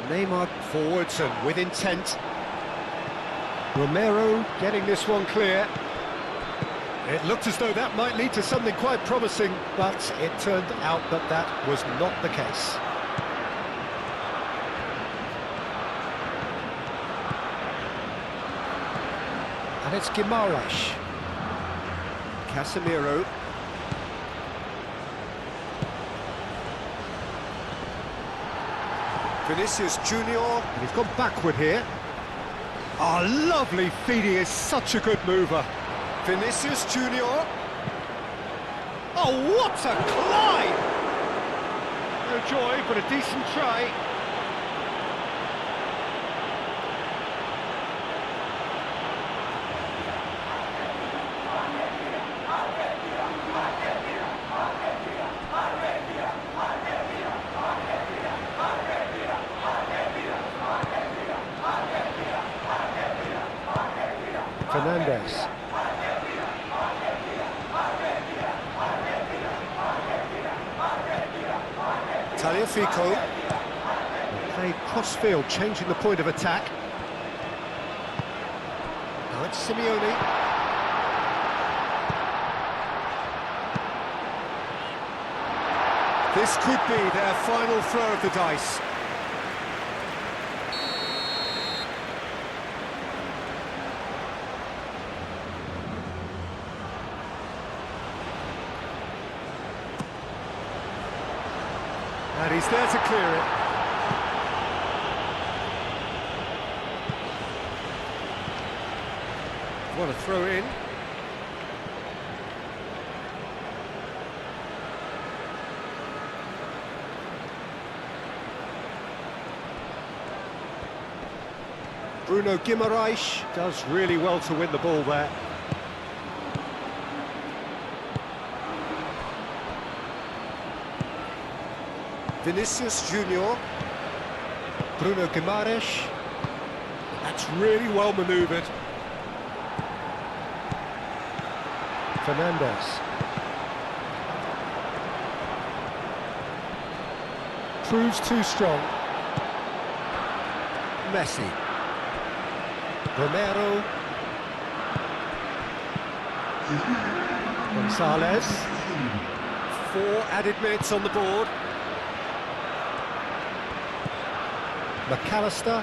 Neymar forwards and with intent. Romero getting this one clear. It looked as though that might lead to something quite promising, but it turned out that that was not the case. And it's Guimaraes. Casemiro. Vinicius Junior. And he's gone backward here. Oh, lovely feed, he is such a good mover. Vinicius Junior. Oh, what a climb! No joy, but a decent try. Fernandez. Tagliafico. Played cross-field, changing the point of attack. Now it's Simeone. This could be their final throw of the dice. And he's there to clear it. What a throw in. Bruno Guimaraes does really well to win the ball there. Vinicius Junior. Bruno Guimaraes. That's really well manoeuvred. Fernandez. Proves too strong. Messi. Romero. Gonzalez. 4 added minutes on the board. McAllister.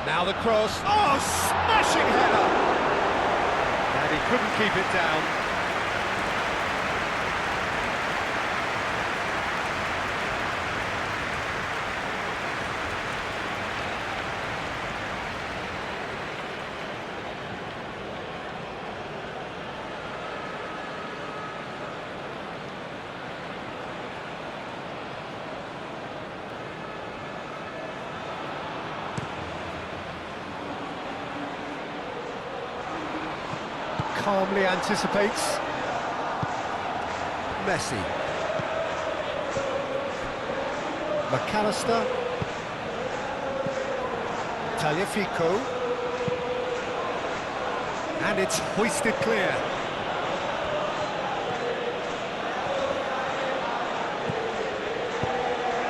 Now the cross. Oh, smashing header! And he couldn't keep it down. Calmly anticipates. Messi. McAllister. Tagliafico. And it's hoisted clear.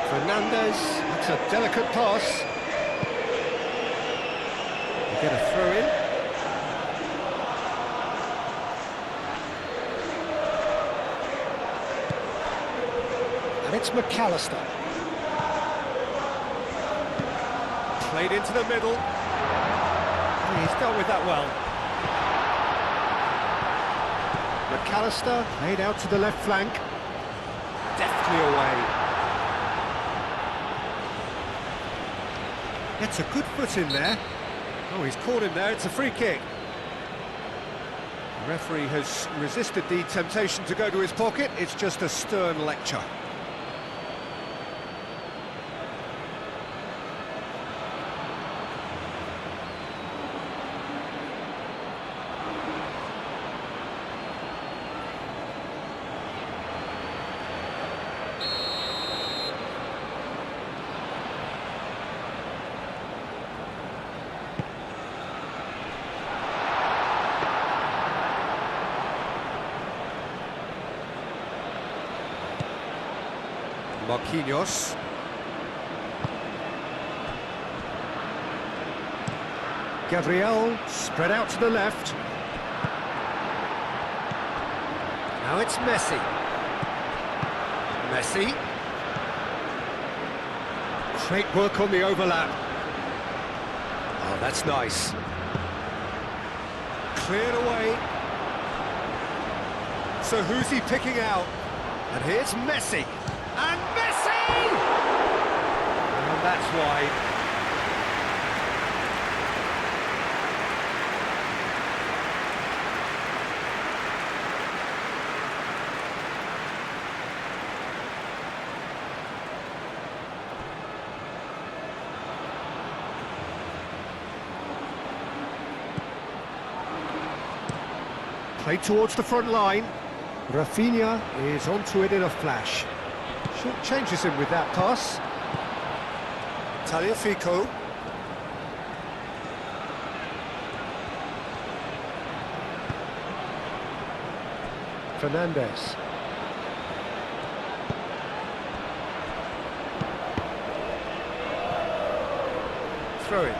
Fernandez. That's a delicate pass. You get a throw in. And it's McAllister. Played into the middle. And he's dealt with that well. McAllister played out to the left flank. Deftly away. Gets a good foot in there. Oh, he's caught him there. It's a free kick. The referee has resisted the temptation to go to his pocket. It's just a stern lecture. Marquinhos. Gabriel spread out to the left. Now it's Messi. Messi. Great work on the overlap. Oh, that's nice. Cleared away. So who's he picking out? And here's Messi. And Messi! And that's wide. Played towards the front line. Rafinha is onto it in a flash. Short changes him with that pass. Tagliafico. Fernandez. Throw it.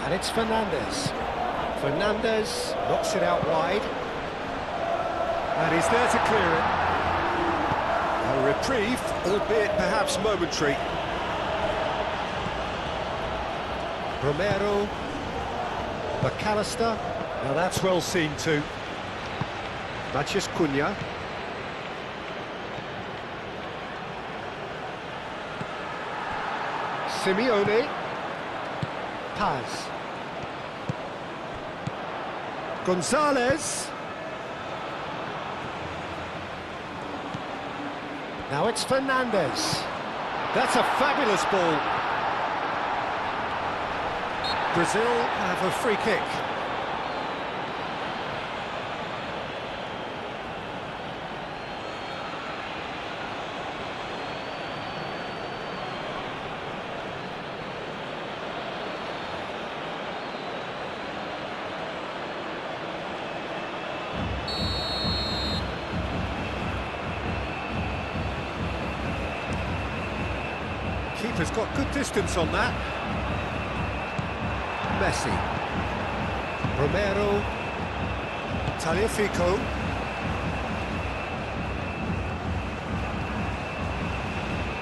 And it's Fernandez. Fernandez knocks it out wide. And he's there to clear it. A reprieve, albeit perhaps momentary. Romero. McAllister. Now that's well seen too. Matheus Cunha. Simeone. Paz. Gonzalez. Now it's Fernandez. That's a fabulous ball. Brazil have a free kick. Keeper's got good distance on that. Messi. Romero. Tagliafico.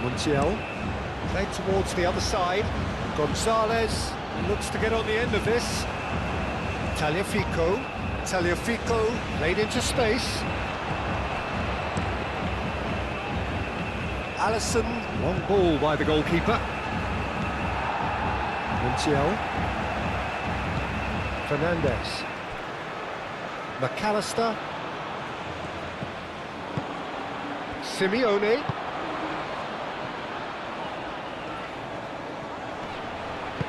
Montiel. Played towards the other side. Gonzalez looks to get on the end of this. Tagliafico. Tagliafico played into space. Alisson, long ball by the goalkeeper. Montiel. Fernandez. McAllister. Simeone.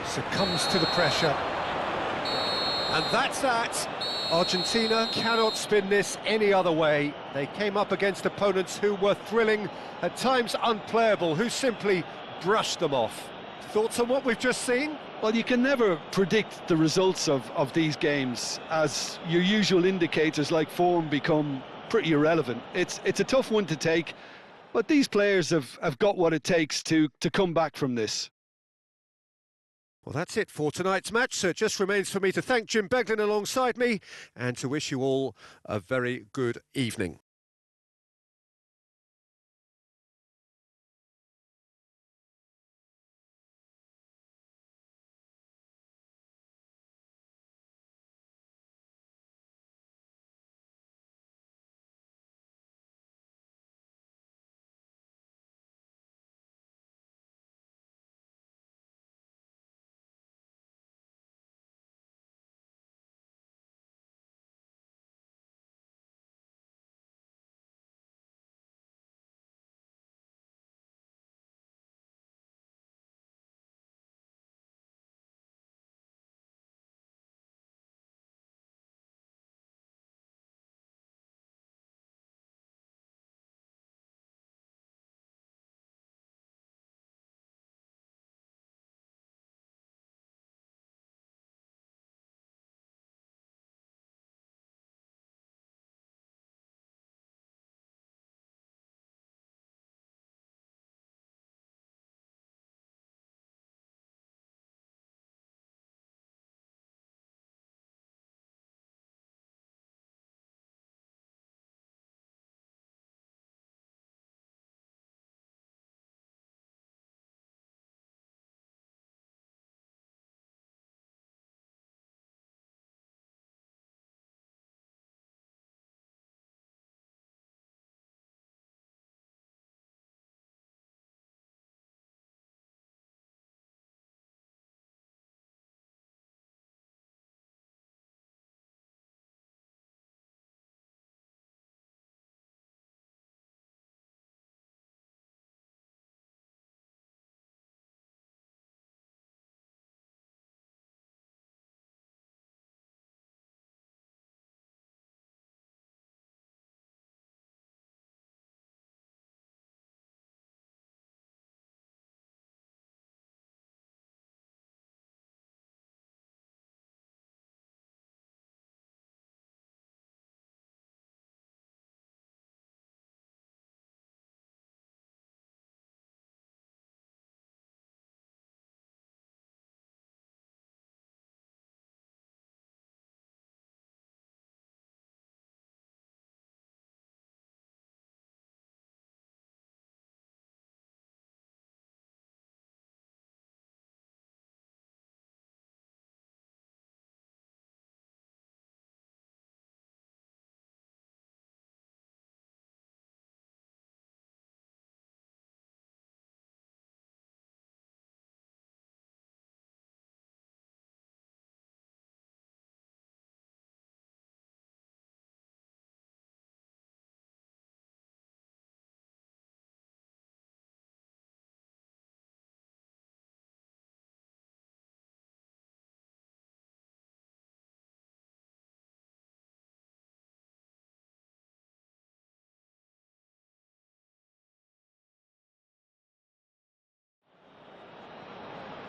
Succumbs to the pressure. And that's that. Argentina cannot spin this any other way. They came up against opponents who were thrilling, at times unplayable, who simply brushed them off. Thoughts on what we've just seen? Well, you can never predict the results of these games, as your usual indicators like form become pretty irrelevant. It's a tough one to take, but these players have got what it takes to come back from this. Well, that's it for tonight's match, so it just remains for me to thank Jim Beglin alongside me and to wish you all a very good evening.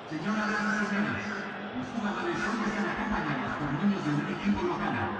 Señoras y señores, los jugadores hoy están acompañados por niños de un equipo local.